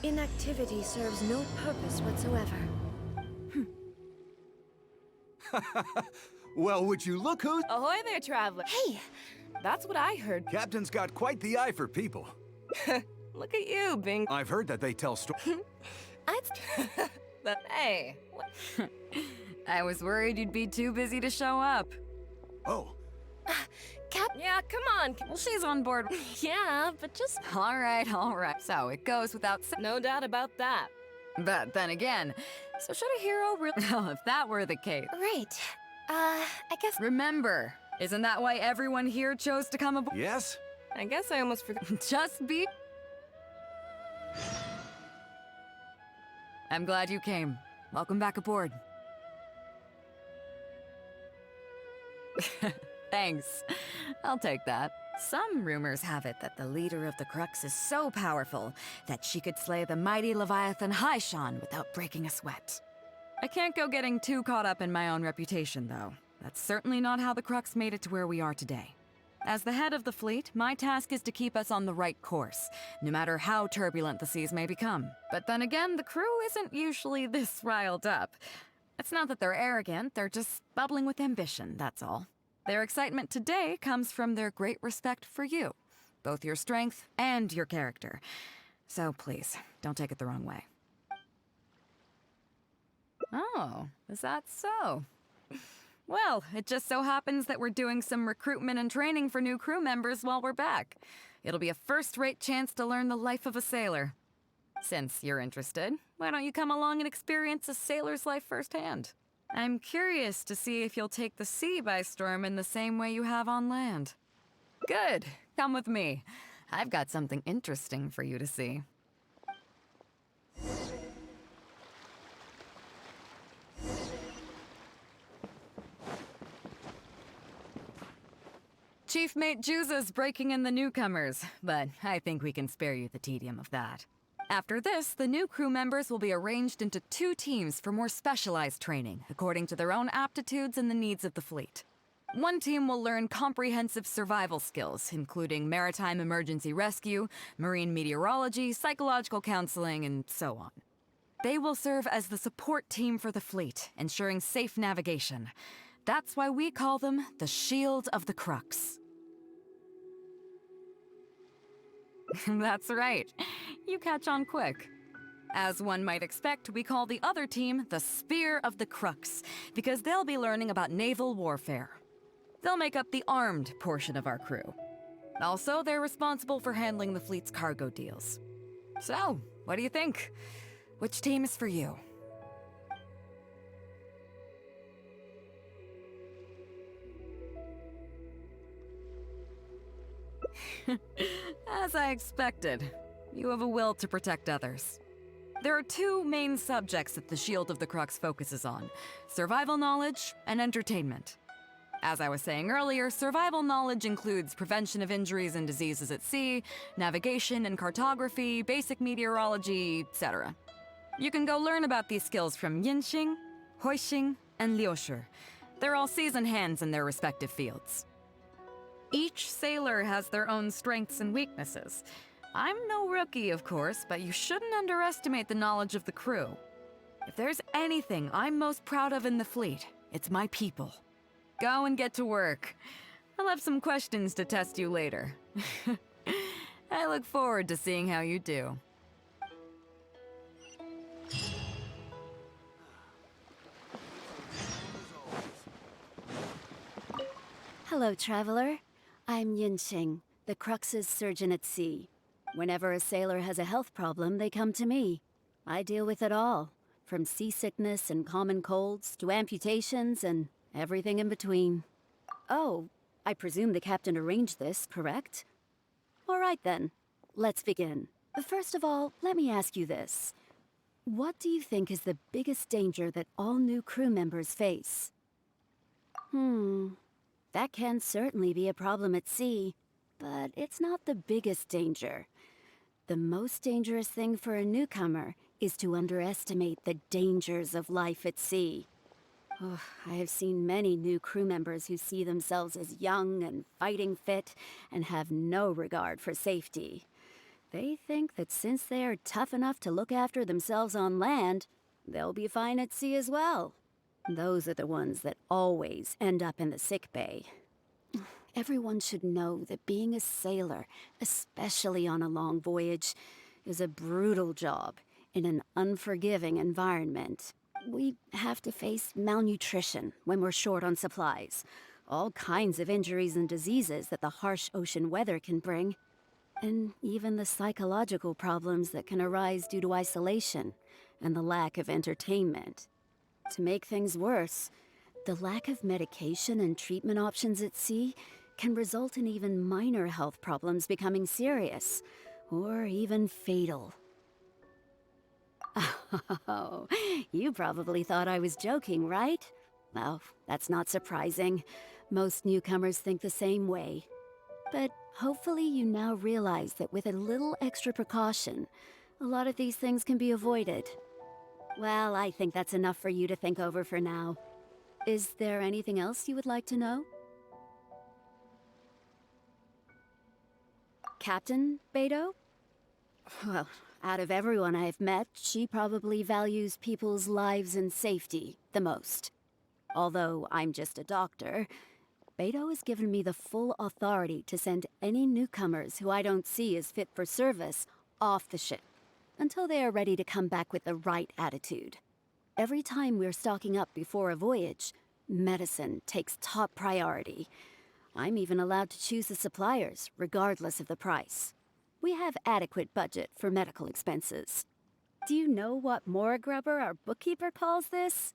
Inactivity serves no purpose whatsoever. Well, would you look who's... Ahoy there, traveler. Hey, that's what I heard. Captain's got quite the eye for people. Look at you, Bing. I've heard that they tell stories. But hey. I was worried you'd be too busy to show up. Oh. Cap. Yeah, come on. Well, she's on board. Yeah, but just. All right. So it goes without saying. No doubt about that. But then again, so should a hero really? Oh, if that were the case. Right. I guess. Remember, isn't that why everyone here chose to come aboard? Yes? I guess I almost forgot. Just be. I'm glad you came. Welcome back aboard. Thanks. I'll take that. Some rumors have it that the leader of the Crux is so powerful that she could slay the mighty Leviathan Haishan without breaking a sweat. I can't go getting too caught up in my own reputation, though. That's certainly not how the Crux made it to where we are today. As the head of the fleet, my task is to keep us on the right course, no matter how turbulent the seas may become. But then again, the crew isn't usually this riled up. It's not that they're arrogant, they're just bubbling with ambition, that's all. Their excitement today comes from their great respect for you, both your strength and your character. So please, don't take it the wrong way. Oh, is that so? Well, it just so happens that we're doing some recruitment and training for new crew members while we're back. It'll be a first-rate chance to learn the life of a sailor. Since you're interested, why don't you come along and experience a sailor's life firsthand? I'm curious to see if you'll take the sea by storm in the same way you have on land. Good. Come with me. I've got something interesting for you to see. Chief Mate Juza's breaking in the newcomers, but I think we can spare you the tedium of that. After this, the new crew members will be arranged into 2 teams for more specialized training, according to their own aptitudes and the needs of the fleet. One team will learn comprehensive survival skills, including maritime emergency rescue, marine meteorology, psychological counseling, and so on. They will serve as the support team for the fleet, ensuring safe navigation. That's why we call them the Shield of the Crux. That's right. You catch on quick. As one might expect, we call the other team the Spear of the Crux, because they'll be learning about naval warfare. They'll make up the armed portion of our crew. Also, they're responsible for handling the fleet's cargo deals. So, what do you think? Which team is for you? As I expected, you have a will to protect others. There are two main subjects that the Shield of the Crux focuses on: survival knowledge and entertainment. As I was saying earlier, survival knowledge includes prevention of injuries and diseases at sea, navigation and cartography, basic meteorology, etc. You can go learn about these skills from Genshin, Huixing, and Liushi. They're all seasoned hands in their respective fields. Each sailor has their own strengths and weaknesses. I'm no rookie, of course, but you shouldn't underestimate the knowledge of the crew. If there's anything I'm most proud of in the fleet, it's my people. Go and get to work. I'll have some questions to test you later. I look forward to seeing how you do. Hello, traveler. I'm Yinxing, the Crux's surgeon at sea. Whenever a sailor has a health problem, they come to me. I deal with it all, from seasickness and common colds to amputations and everything in between. Oh, I presume the captain arranged this, correct? All right then, let's begin. First of all, let me ask you this. What do you think is the biggest danger that all new crew members face? That can certainly be a problem at sea, but it's not the biggest danger. The most dangerous thing for a newcomer is to underestimate the dangers of life at sea. Oh, I have seen many new crew members who see themselves as young and fighting fit and have no regard for safety. They think that since they are tough enough to look after themselves on land, they'll be fine at sea as well. Those are the ones that always end up in the sick bay. Everyone should know that being a sailor, especially on a long voyage, is a brutal job in an unforgiving environment. We have to face malnutrition when we're short on supplies, all kinds of injuries and diseases that the harsh ocean weather can bring, and even the psychological problems that can arise due to isolation and the lack of entertainment. To make things worse, the lack of medication and treatment options at sea can result in even minor health problems becoming serious, or even fatal. Oh, you probably thought I was joking, right? Well, that's not surprising. Most newcomers think the same way. But hopefully you now realize that with a little extra precaution, a lot of these things can be avoided. Well, I think that's enough for you to think over for now. Is there anything else you would like to know? Captain Beidou? Well, out of everyone I've met, she probably values people's lives and safety the most. Although I'm just a doctor, Beidou has given me the full authority to send any newcomers who I don't see as fit for service off the ship, until they are ready to come back with the right attitude. Every time we're stocking up before a voyage, medicine takes top priority. I'm even allowed to choose the suppliers, regardless of the price. We have adequate budget for medical expenses. Do you know what Morgrubber, our bookkeeper, calls this?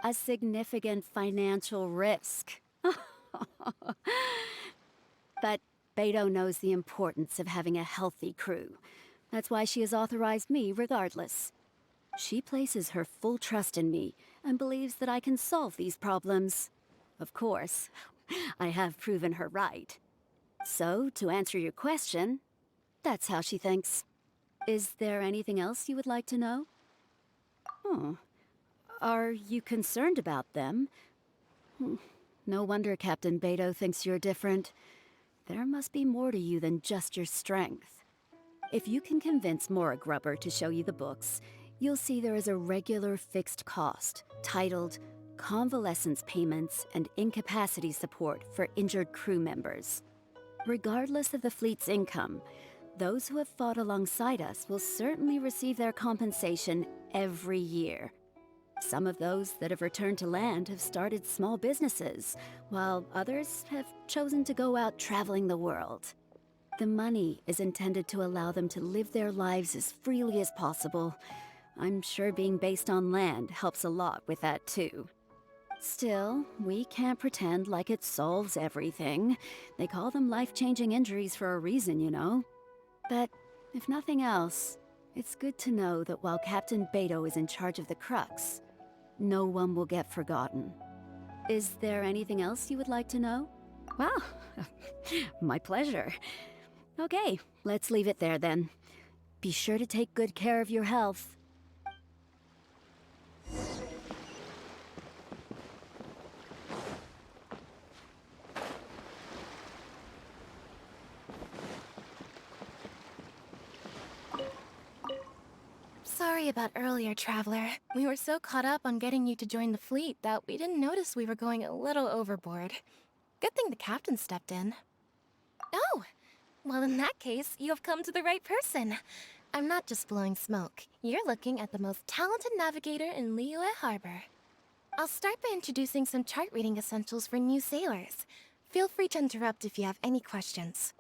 A significant financial risk. But Beidou knows the importance of having a healthy crew. That's why she has authorized me regardless. She places her full trust in me and believes that I can solve these problems. Of course, I have proven her right. So, to answer your question, that's how she thinks. Is there anything else you would like to know? Are you concerned about them? No wonder Captain Beidou thinks you're different. There must be more to you than just your strength. If you can convince Mora Grubber to show you the books, you'll see there is a regular fixed cost, titled Convalescence Payments and Incapacity Support for Injured Crew Members. Regardless of the fleet's income, those who have fought alongside us will certainly receive their compensation every year. Some of those that have returned to land have started small businesses, while others have chosen to go out traveling the world. The money is intended to allow them to live their lives as freely as possible. I'm sure being based on land helps a lot with that too. Still, we can't pretend like it solves everything. They call them life-changing injuries for a reason, you know. But if nothing else, it's good to know that while Captain Beidou is in charge of the Crux, no one will get forgotten. Is there anything else you would like to know? Well, my pleasure. Okay, let's leave it there then. Be sure to take good care of your health. Sorry about earlier, Traveler. We were so caught up on getting you to join the fleet that we didn't notice we were going a little overboard. Good thing the captain stepped in. Oh! Well, in that case, you have come to the right person. I'm not just blowing smoke. You're looking at the most talented navigator in Liyue Harbor. I'll start by introducing some chart reading essentials for new sailors. Feel free to interrupt if you have any questions.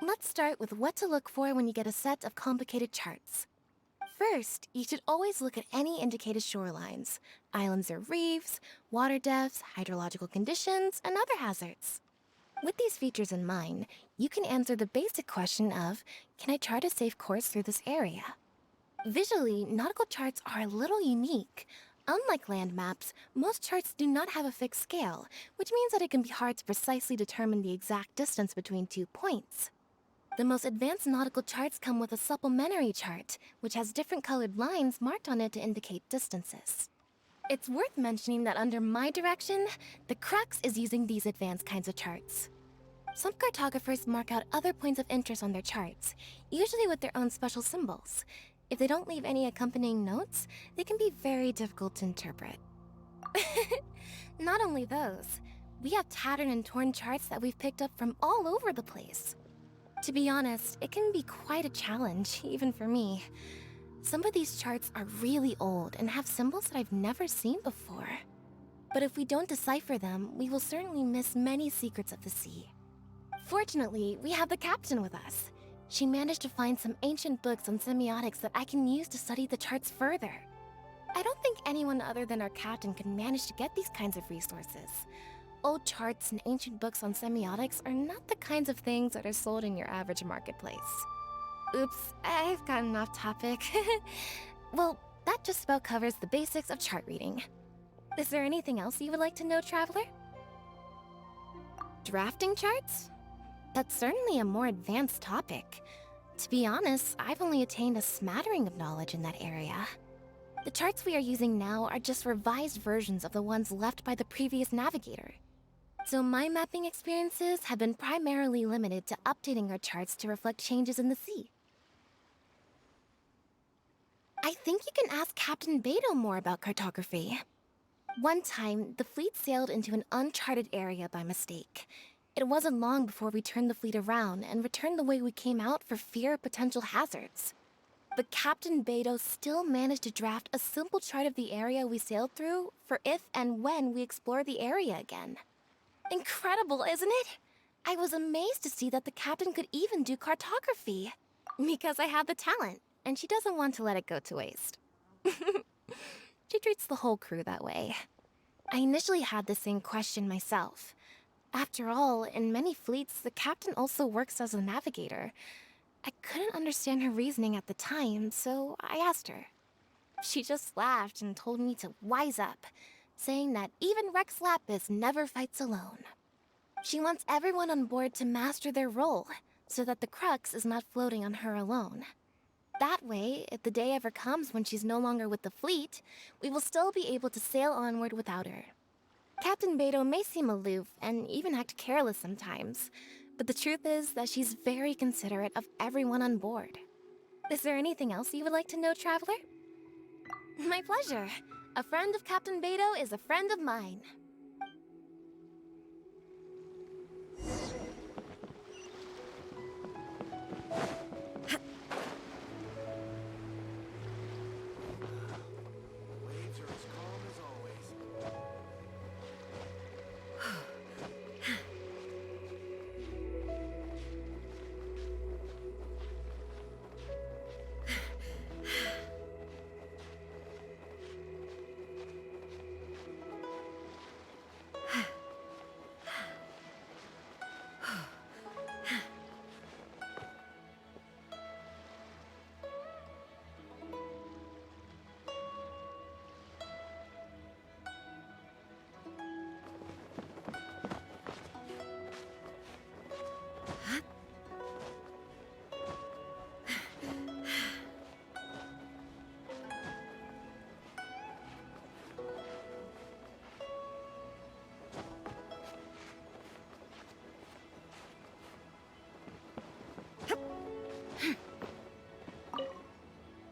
Let's start with what to look for when you get a set of complicated charts. First, you should always look at any indicated shorelines, islands or reefs, water depths, hydrological conditions, and other hazards. With these features in mind, you can answer the basic question of, can I chart a safe course through this area? Visually, nautical charts are a little unique. Unlike land maps, most charts do not have a fixed scale, which means that it can be hard to precisely determine the exact distance between 2 points. The most advanced nautical charts come with a supplementary chart, which has different colored lines marked on it to indicate distances. It's worth mentioning that under my direction, the Crux is using these advanced kinds of charts. Some cartographers mark out other points of interest on their charts, usually with their own special symbols. If they don't leave any accompanying notes, they can be very difficult to interpret. Not only those, we have tattered and torn charts that we've picked up from all over the place. To be honest, it can be quite a challenge, even for me. Some of these charts are really old and have symbols that I've never seen before. But if we don't decipher them, we will certainly miss many secrets of the sea. Fortunately, we have the captain with us. She managed to find some ancient books on semiotics that I can use to study the charts further. I don't think anyone other than our captain could manage to get these kinds of resources. Old charts and ancient books on semiotics are not the kinds of things that are sold in your average marketplace. Oops, I've gotten off topic. Well, that just about covers the basics of chart reading. Is there anything else you would like to know, Traveler? Drafting charts? That's certainly a more advanced topic. To be honest, I've only attained a smattering of knowledge in that area. The charts we are using now are just revised versions of the ones left by the previous navigator. So my mapping experiences have been primarily limited to updating our charts to reflect changes in the sea. I think you can ask Captain Beidou more about cartography. One time, the fleet sailed into an uncharted area by mistake. It wasn't long before we turned the fleet around and returned the way we came out for fear of potential hazards. But Captain Beidou still managed to draft a simple chart of the area we sailed through for if and when we explore the area again. Incredible, isn't it? I was amazed to see that the captain could even do cartography. Because I have the talent, and she doesn't want to let it go to waste. She treats the whole crew that way. I initially had the same question myself. After all, in many fleets, the captain also works as a navigator. I couldn't understand her reasoning at the time, so I asked her. She just laughed and told me to wise up, saying that even Rex Lapis never fights alone. She wants everyone on board to master their role, so that the Crux is not floating on her alone. That way, if the day ever comes when she's no longer with the fleet, we will still be able to sail onward without her. Captain Beidou may seem aloof and even act careless sometimes, but the truth is that she's very considerate of everyone on board. Is there anything else you would like to know, Traveler? My pleasure. A friend of Captain Beidou is a friend of mine. Waves are as calm as always.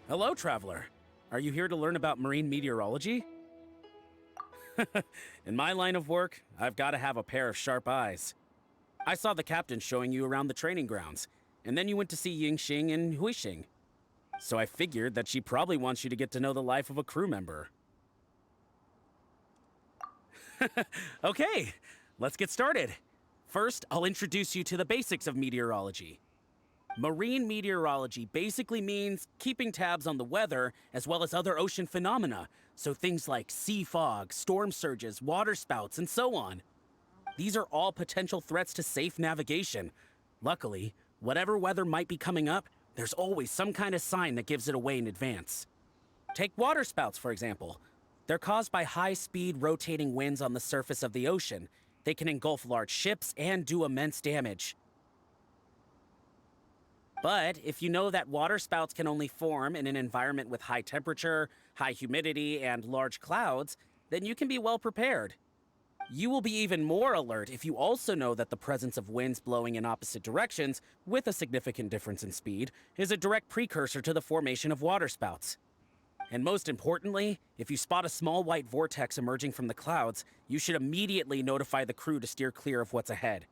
Hello, Traveler. Are you here to learn about marine meteorology? In my line of work, I've got to have a pair of sharp eyes. I saw the captain showing you around the training grounds, and then you went to see Yingxing and Huixing. So I figured that she probably wants you to get to know the life of a crew member. Okay, let's get started. First, I'll introduce you to the basics of meteorology. Marine meteorology basically means keeping tabs on the weather as well as other ocean phenomena, so things like sea fog, storm surges, water spouts, and so on. These are all potential threats to safe navigation. Luckily, whatever weather might be coming up, there's always some kind of sign that gives it away in advance. Take water spouts, for example. They're caused by high-speed rotating winds on the surface of the ocean. They can engulf large ships and do immense damage. But if you know that water spouts can only form in an environment with high temperature, high humidity, and large clouds, then you can be well prepared. You will be even more alert if you also know that the presence of winds blowing in opposite directions, with a significant difference in speed, is a direct precursor to the formation of water spouts. And most importantly, if you spot a small white vortex emerging from the clouds, you should immediately notify the crew to steer clear of what's ahead.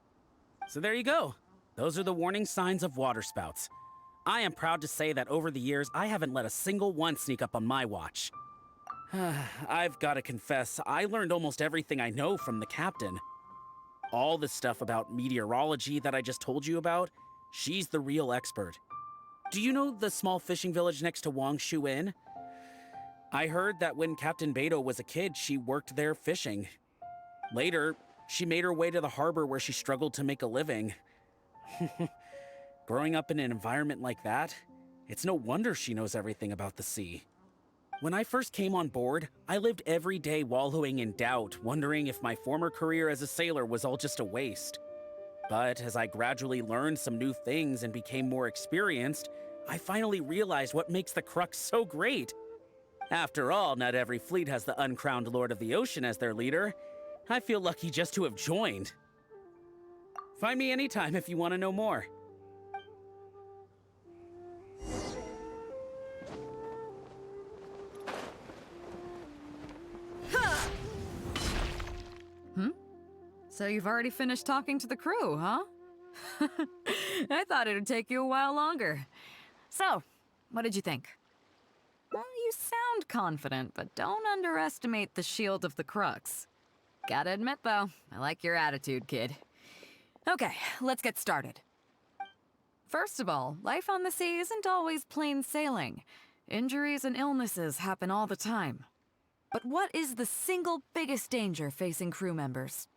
So there you go. Those are the warning signs of water spouts. I am proud to say that over the years, I haven't let a single one sneak up on my watch. I've got to confess, I learned almost everything I know from the captain. All the stuff about meteorology that I just told you about, she's the real expert. Do you know the small fishing village next to Wangshu Inn? I heard that when Captain Beidou was a kid, she worked there fishing. Later, she made her way to the harbor where she struggled to make a living. Growing up in an environment like that, it's no wonder she knows everything about the sea. When I first came on board, I lived every day wallowing in doubt, wondering if my former career as a sailor was all just a waste. But as I gradually learned some new things and became more experienced, I finally realized what makes the Crux so great. After all, not every fleet has the uncrowned Lord of the Ocean as their leader. I feel lucky just to have joined. Find me anytime if you want to know more. So you've already finished talking to the crew, huh? I thought it would take you a while longer. So, what did you think? Well, you sound confident, but don't underestimate the shield of the Crux. Gotta admit, though, I like your attitude, kid. Okay, let's get started. First of all, life on the sea isn't always plain sailing. Injuries and illnesses happen all the time. But what is the single biggest danger facing crew members?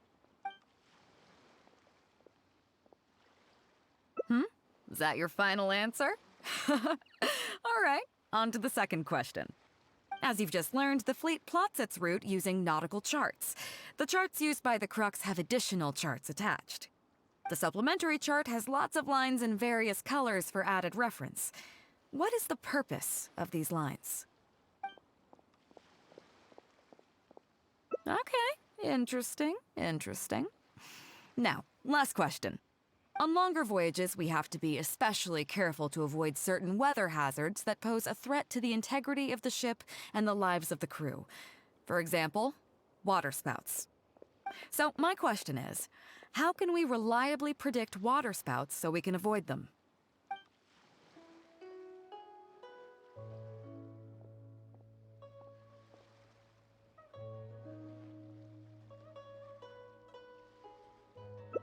Is that your final answer? All right, on to the second question. As you've just learned, the fleet plots its route using nautical charts. The charts used by the Crux have additional charts attached. The supplementary chart has lots of lines in various colors for added reference. What is the purpose of these lines? Okay, Interesting, interesting. Now, last question. On longer voyages, we have to be especially careful to avoid certain weather hazards that pose a threat to the integrity of the ship and the lives of the crew. For example, waterspouts. So my question is, how can we reliably predict waterspouts so we can avoid them?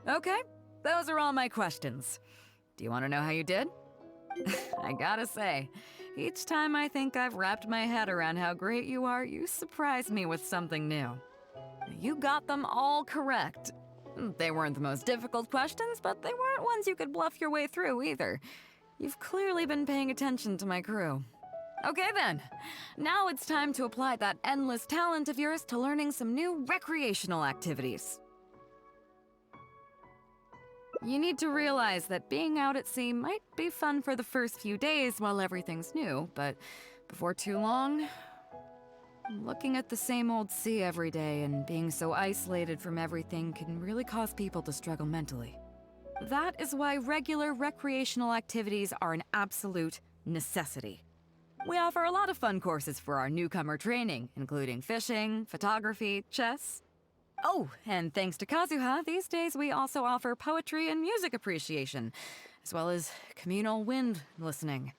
Okay, those are all my questions. Do you want to know how you did? I gotta say, each time I think I've wrapped my head around how great you are, you surprise me with something new. You got them all correct. They weren't the most difficult questions, but they weren't ones you could bluff your way through either. You've clearly been paying attention to my crew. Okay then, now it's time to apply that endless talent of yours to learning some new recreational activities. You need to realize that being out at sea might be fun for the first few days while everything's new, but before too long, looking at the same old sea every day and being so isolated from everything can really cause people to struggle mentally. That is why regular recreational activities are an absolute necessity. We offer a lot of fun courses for our newcomer training, including fishing, photography, chess. Oh, and thanks to Kazuha, these days we also offer poetry and music appreciation, as well as communal wind listening.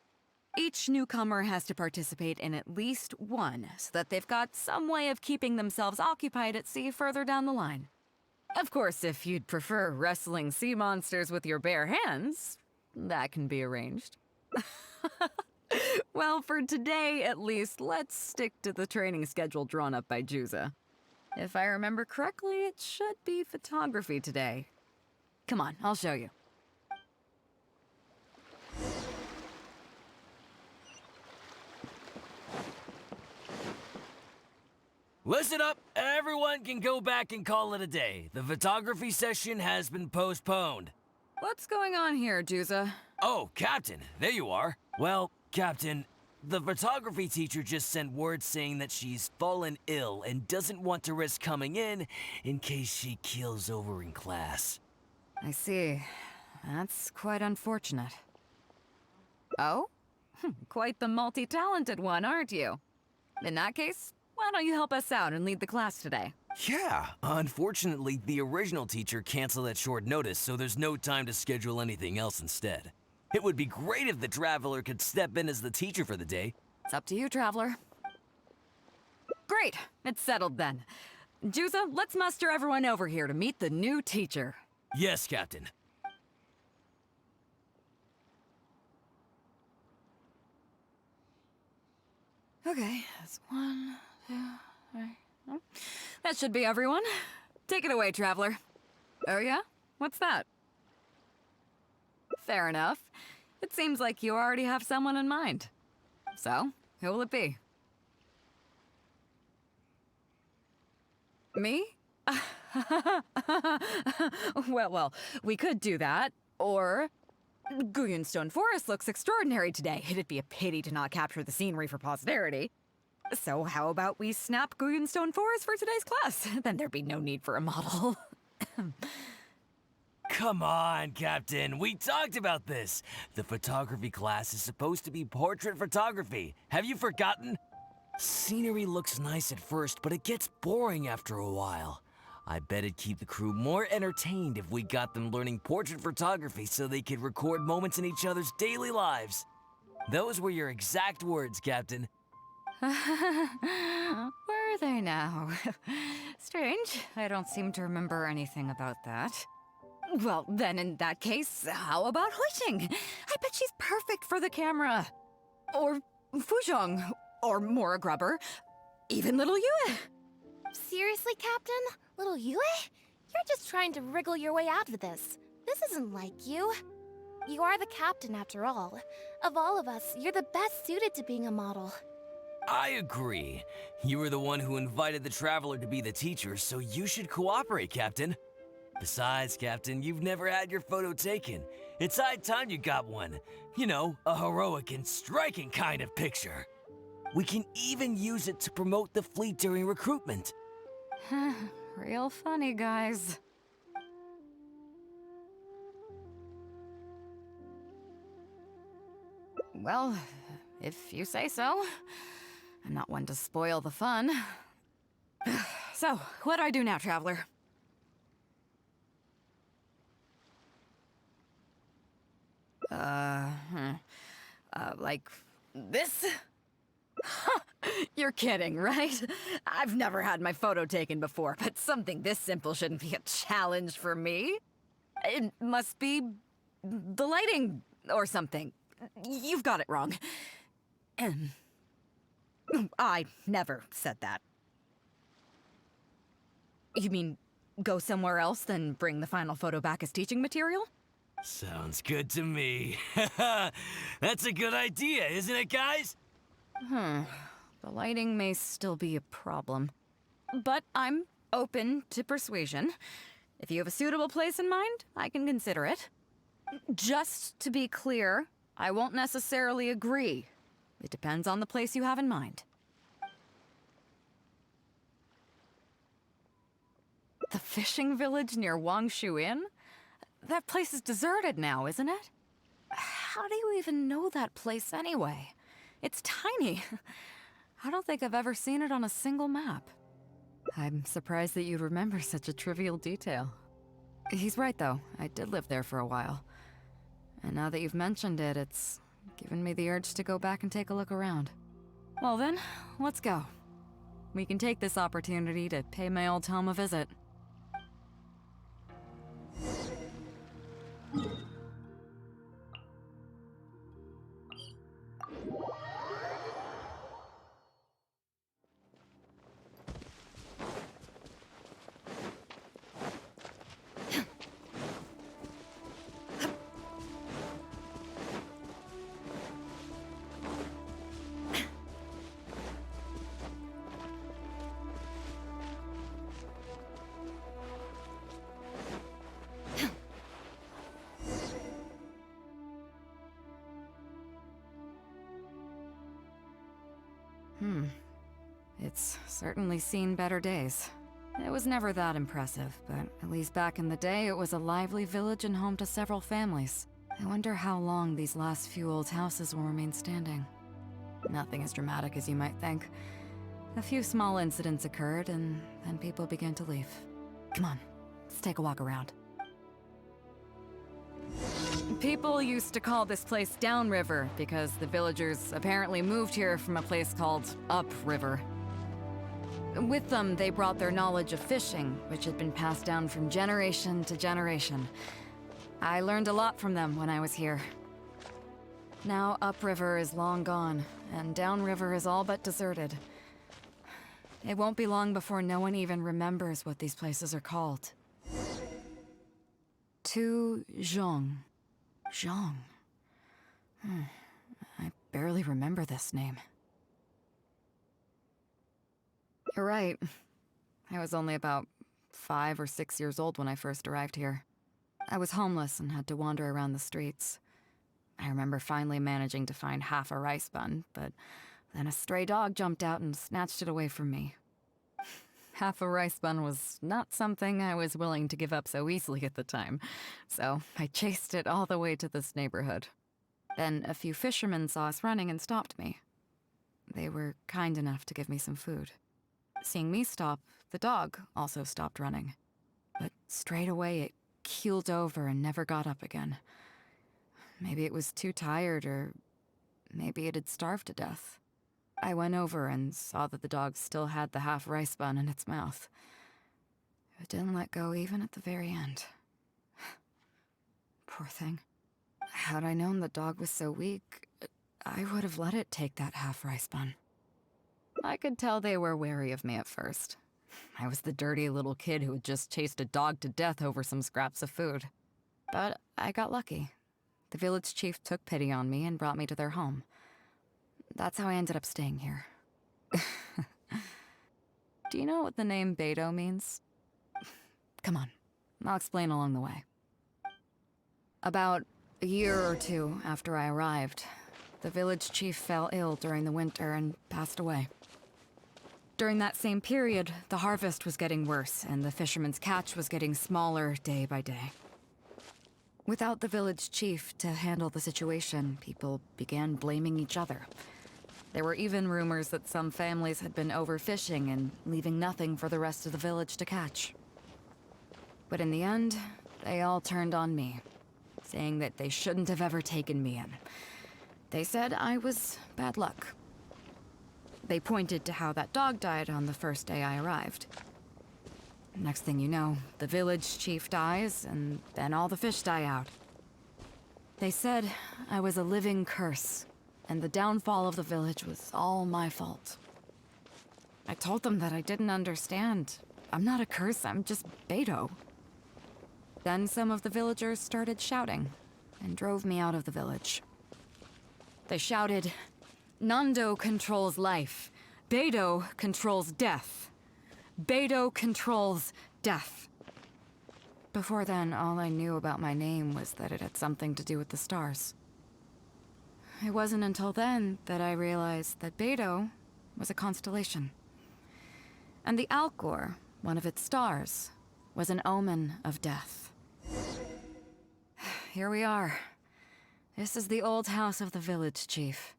Each newcomer has to participate in at least one, so that they've got some way of keeping themselves occupied at sea further down the line. Of course, if you'd prefer wrestling sea monsters with your bare hands, that can be arranged. Well, for today at least, let's stick to the training schedule drawn up by Juza. If I remember correctly, it should be photography today. Come on, I'll show you. Listen up, everyone can go back and call it a day. The photography session has been postponed. What's going on here, Juza? Oh, Captain, there you are. Well, Captain, the photography teacher just sent word saying that she's fallen ill and doesn't want to risk coming in case she keels over in class. I see. That's quite unfortunate. Oh? Quite the multi-talented one, aren't you? In that case, why don't you help us out and lead the class today? Yeah, unfortunately, the original teacher canceled at short notice, so there's no time to schedule anything else instead. It would be great if the Traveler could step in as the teacher for the day. It's up to you, Traveler. Great, it's settled then. Juza, let's muster everyone over here to meet the new teacher. Yes, Captain. Okay, that's 1, 2, 3. That should be everyone. Take it away, Traveler. Oh yeah? What's that? Fair enough. It seems like you already have someone in mind. So, who will it be? Me? Well, we could do that, or... Guyunstone Forest looks extraordinary today. It'd be a pity to not capture the scenery for posterity. So how about we snap Guyunstone Forest for today's class? Then there'd be no need for a model. Come on, Captain. We talked about this. The photography class is supposed to be portrait photography. Have you forgotten? Scenery looks nice at first, but it gets boring after a while. I bet it'd keep the crew more entertained if we got them learning portrait photography so they could record moments in each other's daily lives. Those were your exact words, Captain. Were they now? Strange. I don't seem to remember anything about that. Well, then in that case, how about Huixing? I bet she's perfect for the camera. Or Fuzhong. Or Mora Grubber. Even little Yue. Seriously, Captain? Little Yue? You're just trying to wriggle your way out of this. This isn't like you. You are the captain, after all. Of all of us, you're the best suited to being a model. I agree. You were the one who invited the Traveler to be the teacher, so you should cooperate, Captain. Besides, Captain, you've never had your photo taken. It's high time you got one. You know, a heroic and striking kind of picture. We can even use it to promote the fleet during recruitment. Real funny, guys. Well, if you say so. I'm not one to spoil the fun. So, what do I do now, Traveler? Like this? You're kidding, right? I've never had my photo taken before, but something this simple shouldn't be a challenge for me. It must be the lighting or something. You've got it wrong. I never said that. You mean go somewhere else, then bring the final photo back as teaching material? Sounds good to me. That's a good idea, isn't it, guys? The lighting may still be a problem. But I'm open to persuasion. If you have a suitable place in mind, I can consider it. Just to be clear, I won't necessarily agree. It depends on the place you have in mind. The fishing village near Wangshu Inn? That place is deserted now, isn't it? How do you even know that place anyway? It's tiny. I don't think I've ever seen it on a single map. I'm surprised that you'd remember such a trivial detail. He's right, though. I did live there for a while. And now that you've mentioned it, it's given me the urge to go back and take a look around. Well then, let's go. We can take this opportunity to pay my old home a visit. It's certainly seen better days. It was never that impressive, but at least back in the day, it was a lively village and home to several families. I wonder how long these last few old houses will remain standing. Nothing as dramatic as you might think. A few small incidents occurred, and then people began to leave. Come on, let's take a walk around. People used to call this place Downriver because the villagers apparently moved here from a place called Upriver. With them, they brought their knowledge of fishing, which had been passed down from generation to generation. I learned a lot from them when I was here. Now Upriver is long gone, and Downriver is all but deserted. It won't be long before no one even remembers what these places are called. Tu Zhong. Zhong. I barely remember this name. You're right. I was only about 5 or 6 years old when I first arrived here. I was homeless and had to wander around the streets. I remember finally managing to find half a rice bun, but then a stray dog jumped out and snatched it away from me. Half a rice bun was not something I was willing to give up so easily at the time, so I chased it all the way to this neighborhood. Then a few fishermen saw us running and stopped me. They were kind enough to give me some food. Seeing me stop, the dog also stopped running. But straight away it keeled over and never got up again. Maybe it was too tired, or maybe it had starved to death. I went over and saw that the dog still had the half rice bun in its mouth. It didn't let go even at the very end. Poor thing. Had I known the dog was so weak, I would have let it take that half rice bun. I could tell they were wary of me at first. I was the dirty little kid who had just chased a dog to death over some scraps of food. But I got lucky. The village chief took pity on me and brought me to their home. That's how I ended up staying here. Do you know what the name Beidou means? Come on, I'll explain along the way. About a year or two after I arrived, the village chief fell ill during the winter and passed away. During that same period, the harvest was getting worse, and the fisherman's catch was getting smaller day by day. Without the village chief to handle the situation, people began blaming each other. There were even rumors that some families had been overfishing and leaving nothing for the rest of the village to catch. But in the end, they all turned on me, saying that they shouldn't have ever taken me in. They said I was bad luck. They pointed to how that dog died on the first day I arrived. Next thing you know, the village chief dies, and then all the fish die out. They said I was a living curse, and the downfall of the village was all my fault. I told them that I didn't understand. I'm not a curse, I'm just Beidou. Then some of the villagers started shouting, and drove me out of the village. They shouted, "Nando controls life. Beidou controls death. Beidou controls death." Before then, all I knew about my name was that it had something to do with the stars. It wasn't until then that I realized that Beidou was a constellation. And the Alcor, one of its stars, was an omen of death. Here we are. This is the old house of the village chief.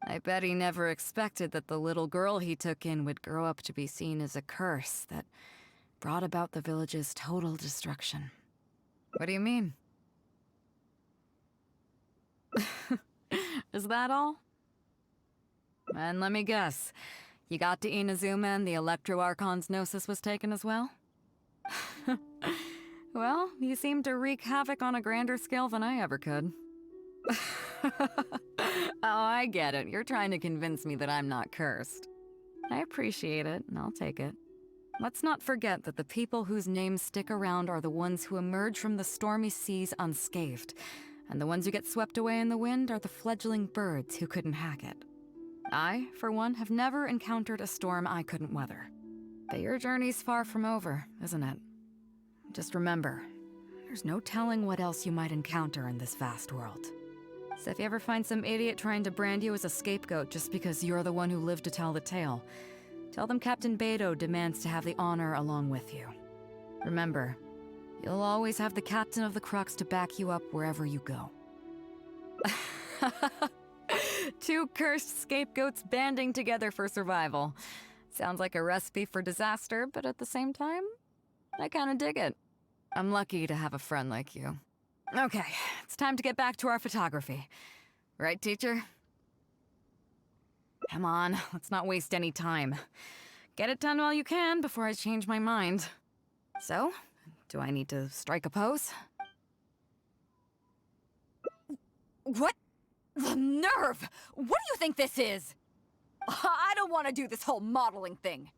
I bet he never expected that the little girl he took in would grow up to be seen as a curse that brought about the village's total destruction. What do you mean? Is that all? And let me guess, you got to Inazuma and the Electro Archon's Gnosis was taken as well? Well, you seem to wreak havoc on a grander scale than I ever could. Oh, I get it. You're trying to convince me that I'm not cursed. I appreciate it, and I'll take it. Let's not forget that the people whose names stick around are the ones who emerge from the stormy seas unscathed, and the ones who get swept away in the wind are the fledgling birds who couldn't hack it. I, for one, have never encountered a storm I couldn't weather. But your journey's far from over, isn't it? Just remember, there's no telling what else you might encounter in this vast world. So if you ever find some idiot trying to brand you as a scapegoat just because you're the one who lived to tell the tale, tell them Captain Beidou demands to have the honor along with you. Remember, you'll always have the captain of the Crux to back you up wherever you go. Two cursed scapegoats banding together for survival. Sounds like a recipe for disaster, but at the same time, I kinda dig it. I'm lucky to have a friend like you. Okay, it's time to get back to our photography. Right, teacher? Come on, let's not waste any time. Get it done while you can before I change my mind. So, do I need to strike a pose? What? The nerve! What do you think this is? I don't want to do this whole modeling thing.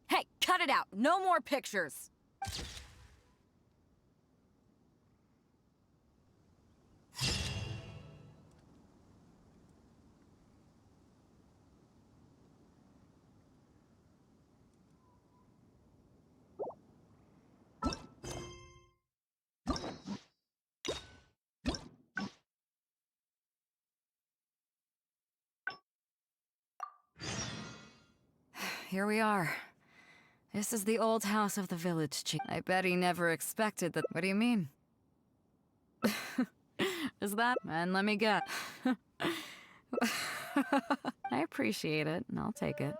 Hey, cut it out. No more pictures. Here we are. This is the old house of the village chief. I bet he never expected that. What do you mean? Is that? And let me guess. I appreciate it, and I'll take it.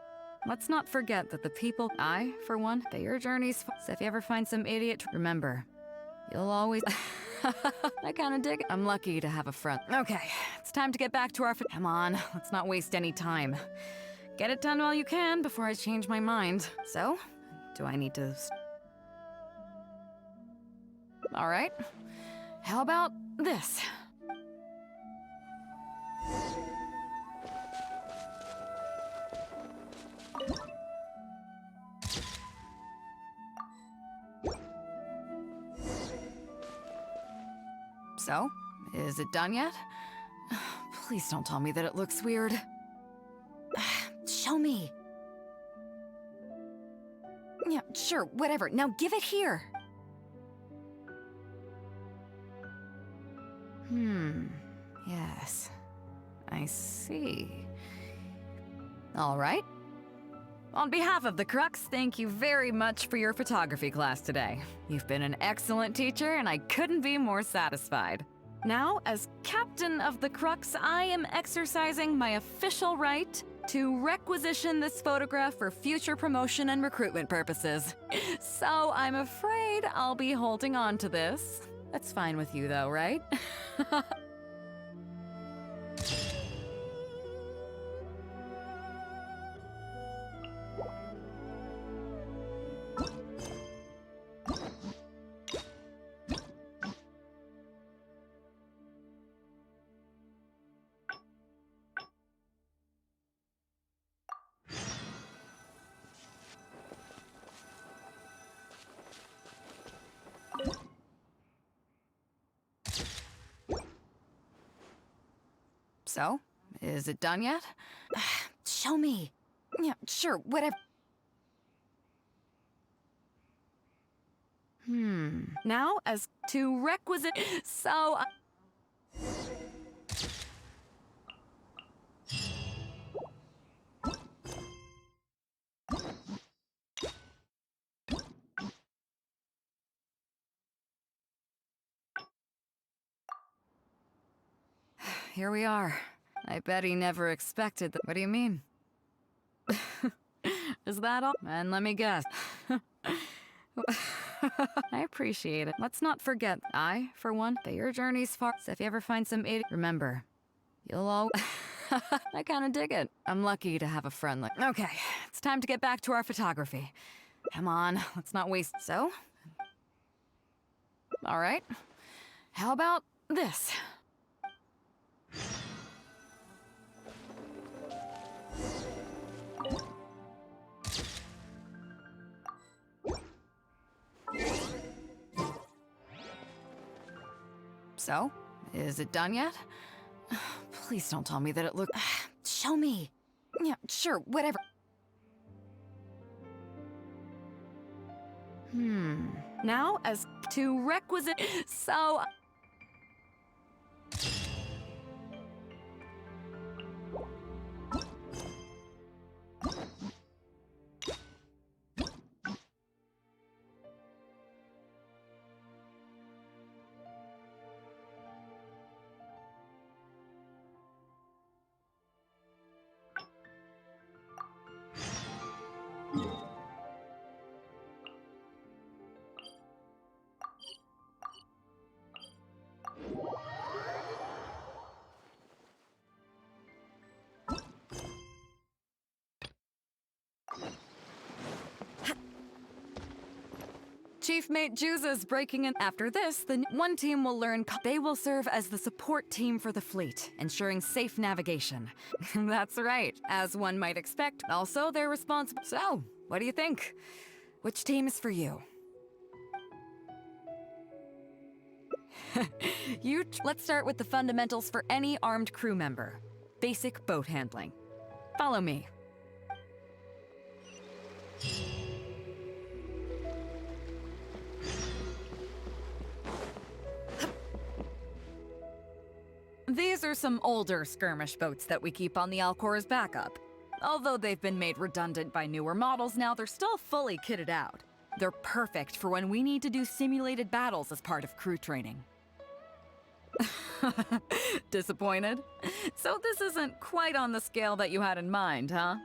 Let's not forget that the people, I, for one, that your journey's so if you ever find some idiot, remember, you'll always... I kinda dig it. I'm lucky to have a friend. Okay, it's time to get back to our... Come on, let's not waste any time. Get it done while you can before I change my mind. So, do I need to... All right. How about this? So, is it done yet? Please don't tell me that it looks weird. Show me. Yeah, sure, whatever. Now give it here. Yes. I see. All right. On behalf of the Crux, thank you very much for your photography class today. You've been an excellent teacher, and I couldn't be more satisfied. Now, as captain of the Crux, I am exercising my official right to requisition this photograph for future promotion and recruitment purposes. So I'm afraid I'll be holding on to this. That's fine with you though, right? So, is it done yet? Show me. Yeah, sure, whatever. Now, as to requisite... So... Here we are. I bet he never expected that. What do you mean? Is that all? And let me guess. I appreciate it. Let's not forget, I, for one, that your journey's far. So if you ever find some idiot, remember, you'll all. I kinda dig it. I'm lucky to have a friend like. Okay, it's time to get back to our photography. Come on, let's not waste. So? Alright. How about this? So, is it done yet? Please don't tell me that it looks... Show me! Yeah, sure, whatever. Now, as to requisite... So... Chief Mate Juza's breaking in. After this, the one team will learn they will serve as the support team for the fleet, ensuring safe navigation. That's right, as one might expect. Also, they're responsible. So, what do you think? Which team is for you? Let's start with the fundamentals for any armed crew member. Basic boat handling. Follow me. These are some older skirmish boats that we keep on the Alcor as backup. Although they've been made redundant by newer models now, they're still fully kitted out. They're perfect for when we need to do simulated battles as part of crew training. Disappointed? So this isn't quite on the scale that you had in mind, huh?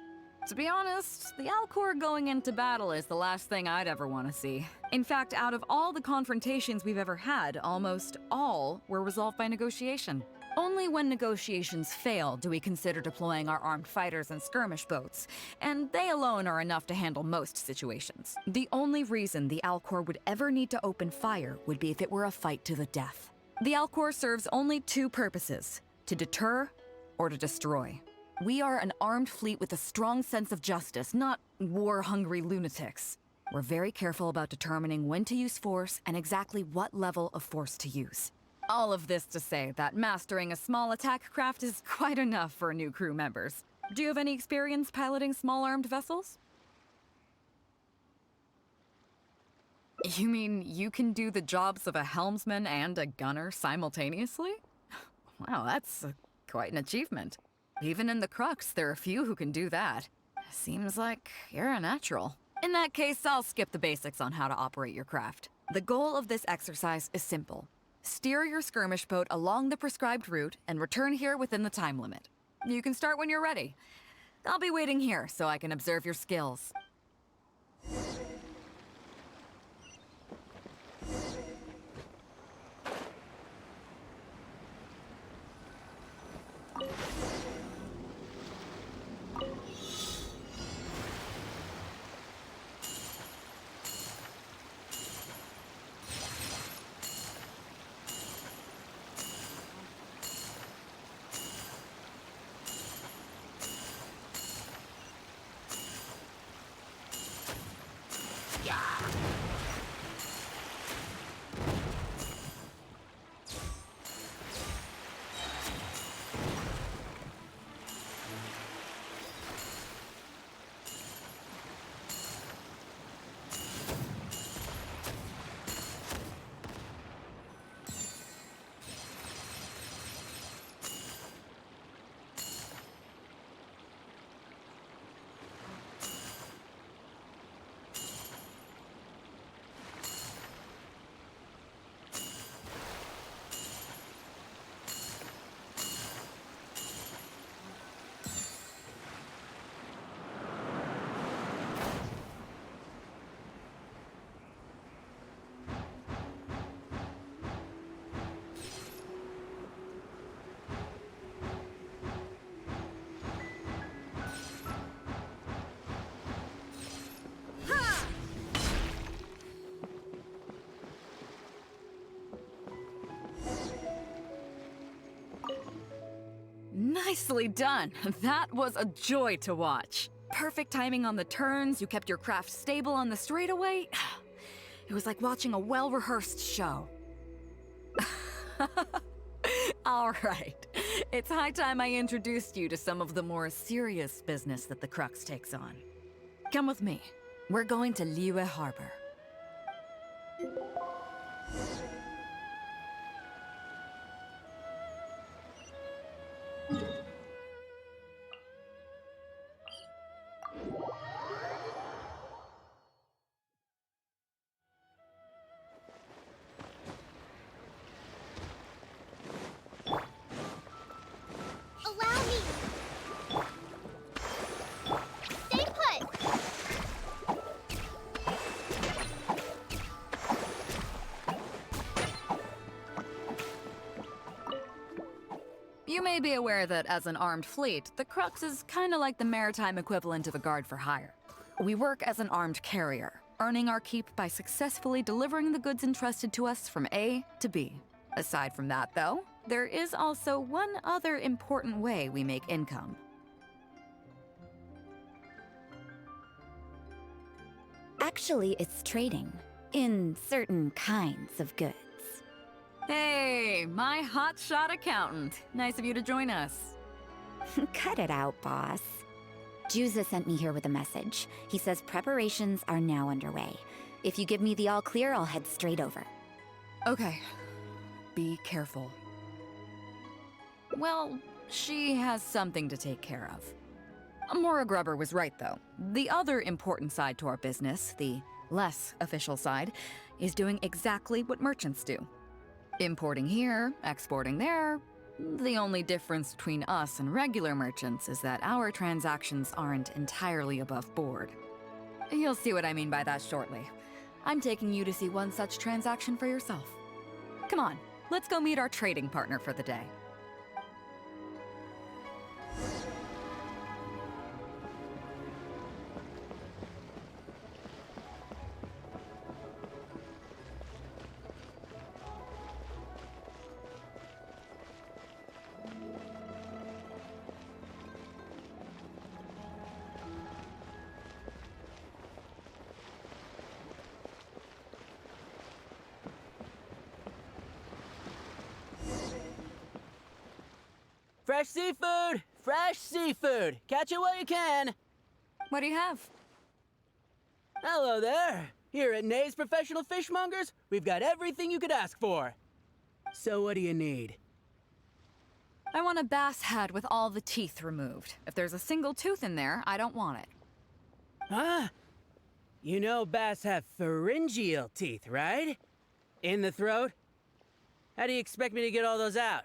To be honest, the Alcor going into battle is the last thing I'd ever want to see. In fact, out of all the confrontations we've ever had, almost all were resolved by negotiation. Only when negotiations fail do we consider deploying our armed fighters and skirmish boats, and they alone are enough to handle most situations. The only reason the Alcor would ever need to open fire would be if it were a fight to the death. The Alcor serves only two purposes: to deter or to destroy. We are an armed fleet with a strong sense of justice, not war-hungry lunatics. We're very careful about determining when to use force and exactly what level of force to use. All of this to say that mastering a small attack craft is quite enough for new crew members. Do you have any experience piloting small armed vessels? You mean you can do the jobs of a helmsman and a gunner simultaneously? Wow, that's quite an achievement. Even in the Crux, there are few who can do that. Seems like you're a natural. In that case, I'll skip the basics on how to operate your craft. The goal of this exercise is simple. Steer your skirmish boat along the prescribed route and return here within the time limit. You can start when you're ready. I'll be waiting here so I can observe your skills. Nicely done. That was a joy to watch. Perfect timing on the turns, you kept your craft stable on the straightaway. It was like watching a well-rehearsed show. All right. It's high time I introduced you to some of the more serious business that the Crux takes on. Come with me. We're going to Liyue Harbor. Allow me! Stay put! You may be aware that as an armed fleet, the Crux is kinda like the maritime equivalent of a guard for hire. We work as an armed carrier, earning our keep by successfully delivering the goods entrusted to us from A to B. Aside from that, though, there is also one other important way we make income. Actually, it's trading. In certain kinds of goods. Hey, my hotshot accountant. Nice of you to join us. Cut it out, boss. Juza sent me here with a message. He says preparations are now underway. If you give me the all clear, I'll head straight over. Okay. Be careful. Well, she has something to take care of. Mora Grubber was right, though. The other important side to our business, the less official side, is doing exactly what merchants do. Importing here, exporting there. The only difference between us and regular merchants is that our transactions aren't entirely above board. You'll see what I mean by that shortly. I'm taking you to see one such transaction for yourself. Come on, let's go meet our trading partner for the day. Fresh seafood! Fresh seafood! Catch it while you can! What do you have? Hello there! Here at Nay's Professional Fishmongers, we've got everything you could ask for. So what do you need? I want a bass head with all the teeth removed. If there's a single tooth in there, I don't want it. Huh? You know bass have pharyngeal teeth, right? In the throat? How do you expect me to get all those out?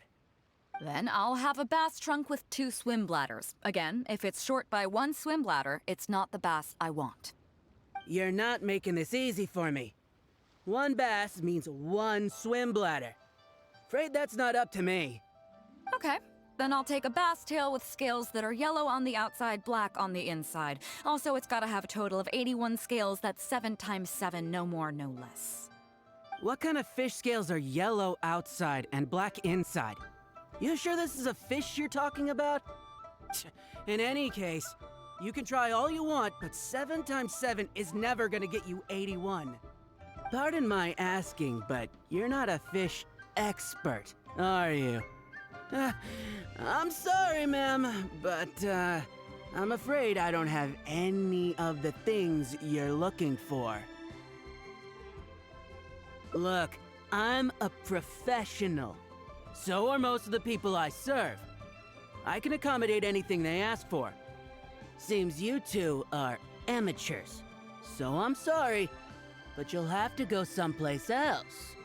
Then I'll have a bass trunk with 2 swim bladders. Again, if it's short by 1 swim bladder, it's not the bass I want. You're not making this easy for me. 1 bass means 1 swim bladder. Afraid that's not up to me. Okay, then I'll take a bass tail with scales that are yellow on the outside, black on the inside. Also, it's gotta have a total of 81 scales. That's 7 times 7, no more, no less. What kind of fish scales are yellow outside and black inside? You sure this is a fish you're talking about? In any case, you can try all you want, but 7 times 7 is never gonna get you 81. Pardon my asking, but you're not a fish expert, are you? I'm sorry, ma'am, but I'm afraid I don't have any of the things you're looking for. Look, I'm a professional. So are most of the people I serve. I can accommodate anything they ask for. Seems you two are amateurs. So I'm sorry, but you'll have to go someplace else.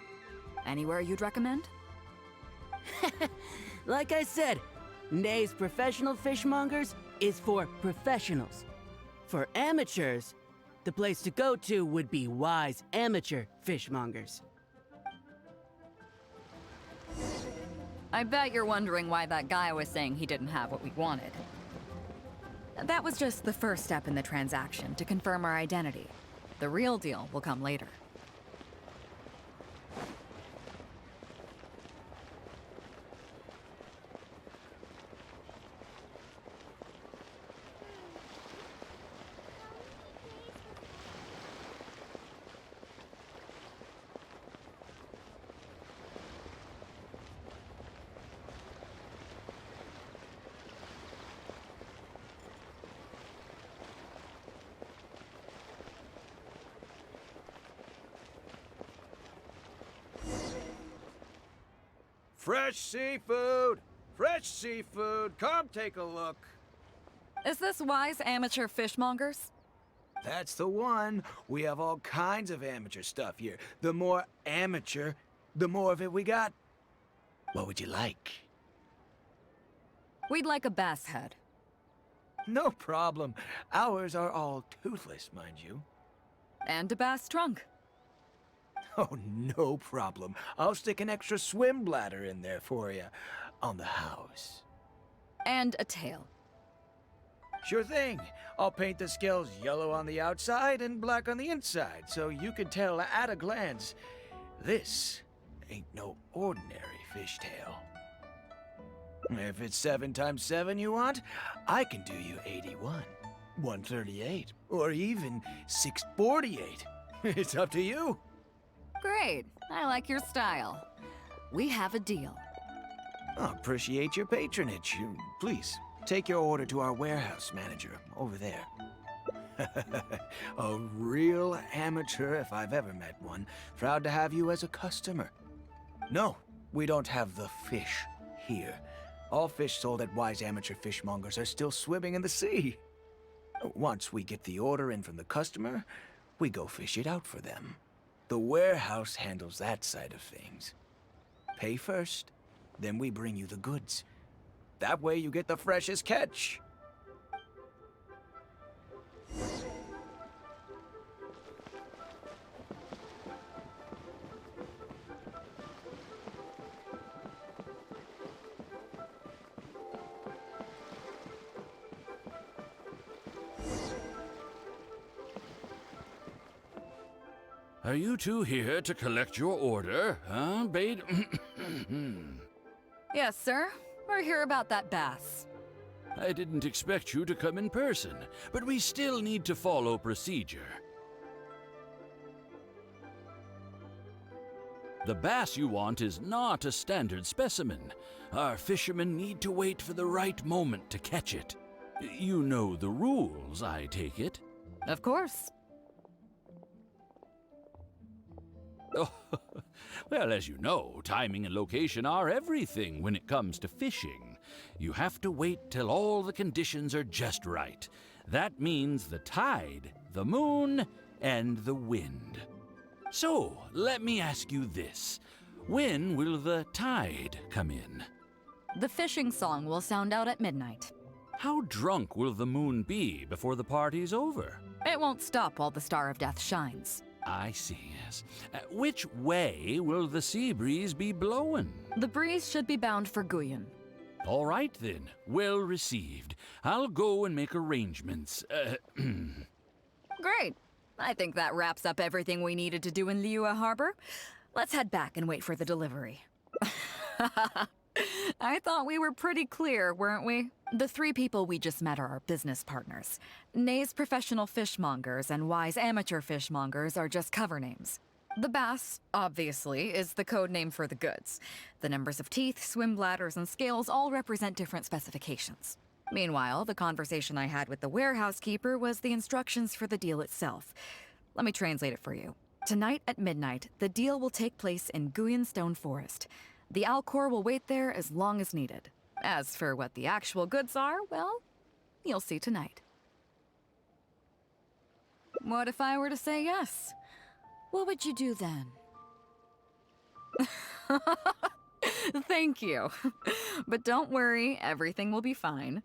Anywhere you'd recommend? Like I said, Nay's Professional Fishmongers is for professionals. For amateurs, the place to go to would be Wise Amateur Fishmongers. I bet you're wondering why that guy was saying he didn't have what we wanted. That was just the first step in the transaction to confirm our identity. The real deal will come later. Fresh seafood! Fresh seafood! Come take a look. Is this Wise Amateur Fishmongers? That's the one. We have all kinds of amateur stuff here. The more amateur, the more of it we got. What would you like? We'd like a bass head. No problem. Ours are all toothless, mind you. And a bass trunk. Oh, no problem. I'll stick an extra swim bladder in there for you. On the house. And a tail. Sure thing. I'll paint the scales yellow on the outside and black on the inside, so you can tell at a glance, this ain't no ordinary fishtail. If it's 7 times 7 you want, I can do you 81, 138, or even 648. It's up to you. Great. I like your style. We have a deal. I appreciate your patronage. Please, take your order to our warehouse manager over there. A real amateur if I've ever met one. Proud to have you as a customer. No, we don't have the fish here. All fish sold at Wise Amateur Fishmongers are still swimming in the sea. Once we get the order in from the customer, we go fish it out for them. The warehouse handles that side of things. Pay first, then we bring you the goods. That way you get the freshest catch. Are you two here to collect your order, huh, Beidou? Yes, sir. We're here about that bass. I didn't expect you to come in person, but we still need to follow procedure. The bass you want is not a standard specimen. Our fishermen need to wait for the right moment to catch it. You know the rules, I take it? Of course. Oh, well, as you know, timing and location are everything when it comes to fishing. You have to wait till all the conditions are just right. That means the tide, the moon, and the wind. So, let me ask you this. When will the tide come in? The fishing song will sound out at midnight. How drunk will the moon be before the party's over? It won't stop while the Star of Death shines. I see, yes. Which way will the sea breeze be blowing? The breeze should be bound for Guyan. All right then, well received. I'll go and make arrangements. Great. I think that wraps up everything we needed to do in Liyue Harbor. Let's head back and wait for the delivery. I thought we were pretty clear, weren't we? The three people we just met are our business partners. Nay's professional fishmongers and Y's amateur fishmongers are just cover names. The bass, obviously, is the code name for the goods. The numbers of teeth, swim bladders, and scales all represent different specifications. Meanwhile, the conversation I had with the warehouse keeper was the instructions for the deal itself. Let me translate it for you. Tonight at midnight, the deal will take place in Guyan Stone Forest. The Alcor will wait there as long as needed. As for what the actual goods are, well, you'll see tonight. What if I were to say yes? What would you do then? Thank you. But don't worry, everything will be fine.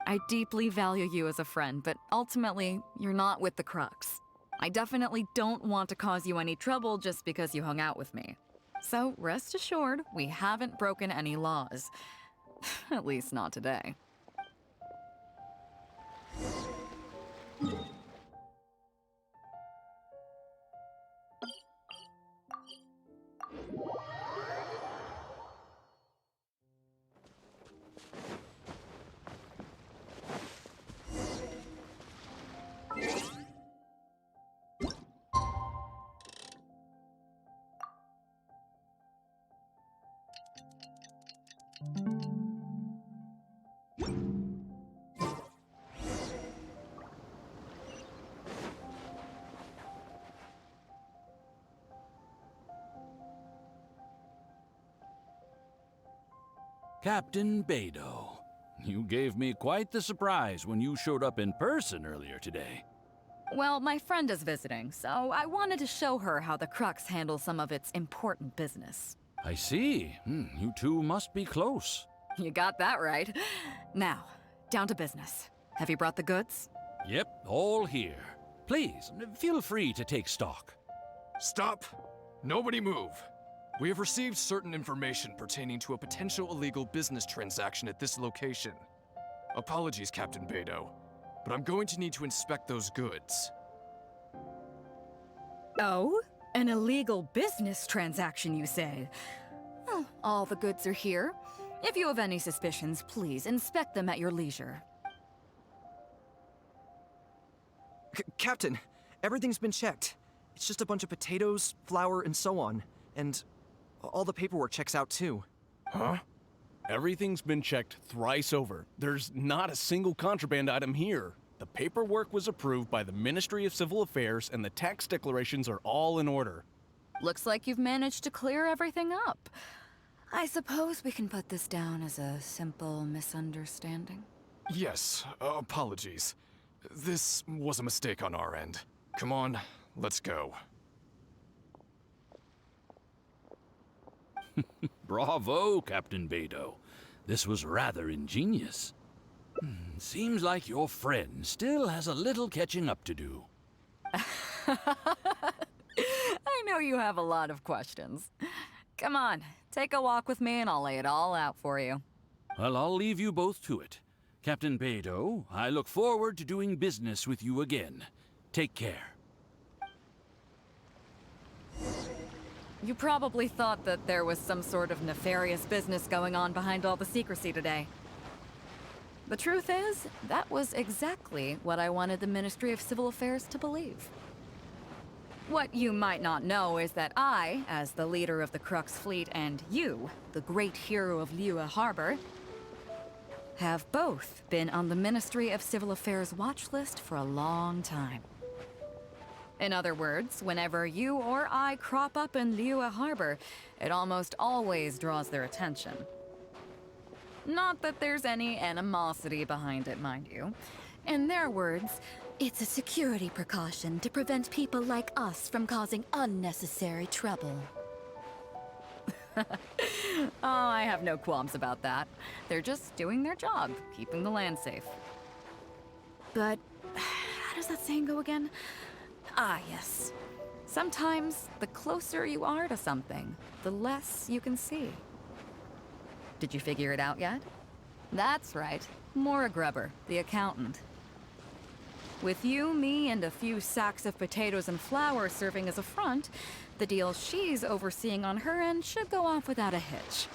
I deeply value you as a friend, but ultimately, you're not with the Crux. I definitely don't want to cause you any trouble just because you hung out with me. So rest assured, we haven't broken any laws. At least not today. Captain Beidou, you gave me quite the surprise when you showed up in person earlier today. Well, my friend is visiting, so I wanted to show her how the Crux handles some of its important business. I see. You two must be close. You got that right. Now, down to business. Have you brought the goods? Yep, all here. Please, feel free to take stock. Stop! Nobody move! We have received certain information pertaining to a potential illegal business transaction at this location. Apologies, Captain Beidou, but I'm going to need to inspect those goods. Oh? An illegal business transaction, you say? Well, all the goods are here. If you have any suspicions, please inspect them at your leisure. Captain, everything's been checked. It's just a bunch of potatoes, flour, and so on. And all the paperwork checks out too. Huh? Everything's been checked thrice over. There's not a single contraband item here. The paperwork was approved by the Ministry of Civil Affairs and the tax declarations are all in order. Looks like you've managed to clear everything up. I suppose we can put this down as a simple misunderstanding. Yes, apologies. This was a mistake on our end. Come on, let's go. Bravo, Captain Beidou. This was rather ingenious. Seems like your friend still has a little catching up to do. I know you have a lot of questions. Come on, take a walk with me and I'll lay it all out for you. Well, I'll leave you both to it. Captain Beidou, I look forward to doing business with you again. Take care. You probably thought that there was some sort of nefarious business going on behind all the secrecy today. The truth is, that was exactly what I wanted the Ministry of Civil Affairs to believe. What you might not know is that I, as the leader of the Crux fleet, and you, the great hero of Liyue Harbor, have both been on the Ministry of Civil Affairs watch list for a long time. In other words, whenever you or I crop up in Liyue Harbor, it almost always draws their attention. Not that there's any animosity behind it, mind you. In their words, it's a security precaution to prevent people like us from causing unnecessary trouble. Oh, I have no qualms about that. They're just doing their job, keeping the land safe. But how does that saying go again? Ah, yes. Sometimes the closer you are to something, the less you can see. Did you figure it out yet? That's right. Maura Grubber, the accountant. With you, me, and a few sacks of potatoes and flour serving as a front, the deal she's overseeing on her end should go off without a hitch.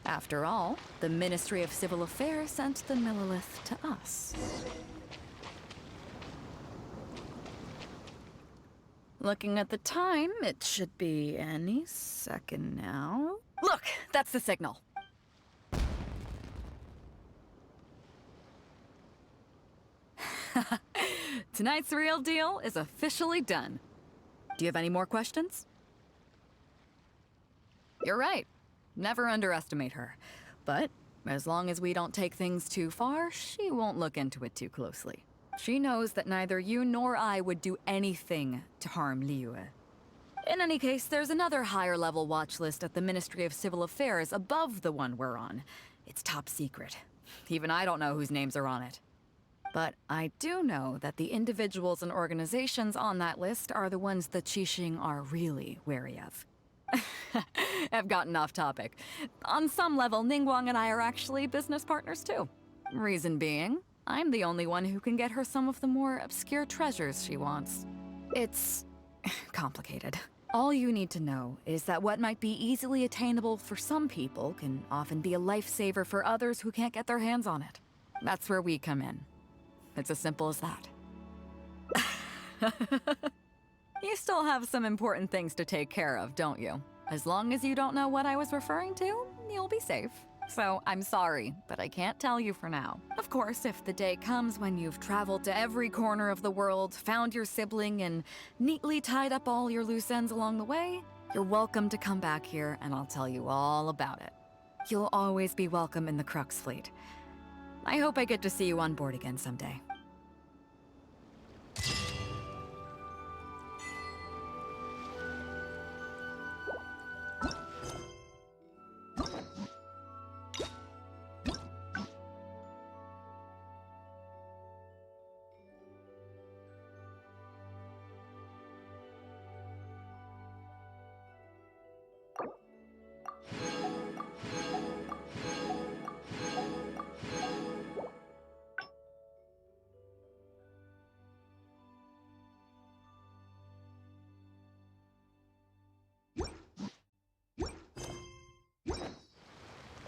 After all, the Ministry of Civil Affairs sent the Millilith to us. Looking at the time, it should be any second now. Look, that's the signal. Tonight's real deal is officially done. Do you have any more questions? You're right. Never underestimate her. But as long as we don't take things too far, she won't look into it too closely. She knows that neither you nor I would do anything to harm Liyue. In any case, there's another higher-level watch list at the Ministry of Civil Affairs above the one we're on. It's top secret. Even I don't know whose names are on it. But I do know that the individuals and organizations on that list are the ones the Qixing are really wary of. I've gotten off topic. On some level, Ningguang and I are actually business partners too. Reason being, I'm the only one who can get her some of the more obscure treasures she wants. It's complicated. All you need to know is that what might be easily attainable for some people can often be a lifesaver for others who can't get their hands on it. That's where we come in. It's as simple as that. You still have some important things to take care of, don't you? As long as you don't know what I was referring to, you'll be safe. So I'm sorry, but I can't tell you for now. Of course, if the day comes when you've traveled to every corner of the world, found your sibling, and neatly tied up all your loose ends along the way, you're welcome to come back here and I'll tell you all about it. You'll always be welcome in the Crux fleet. I hope I get to see you on board again someday.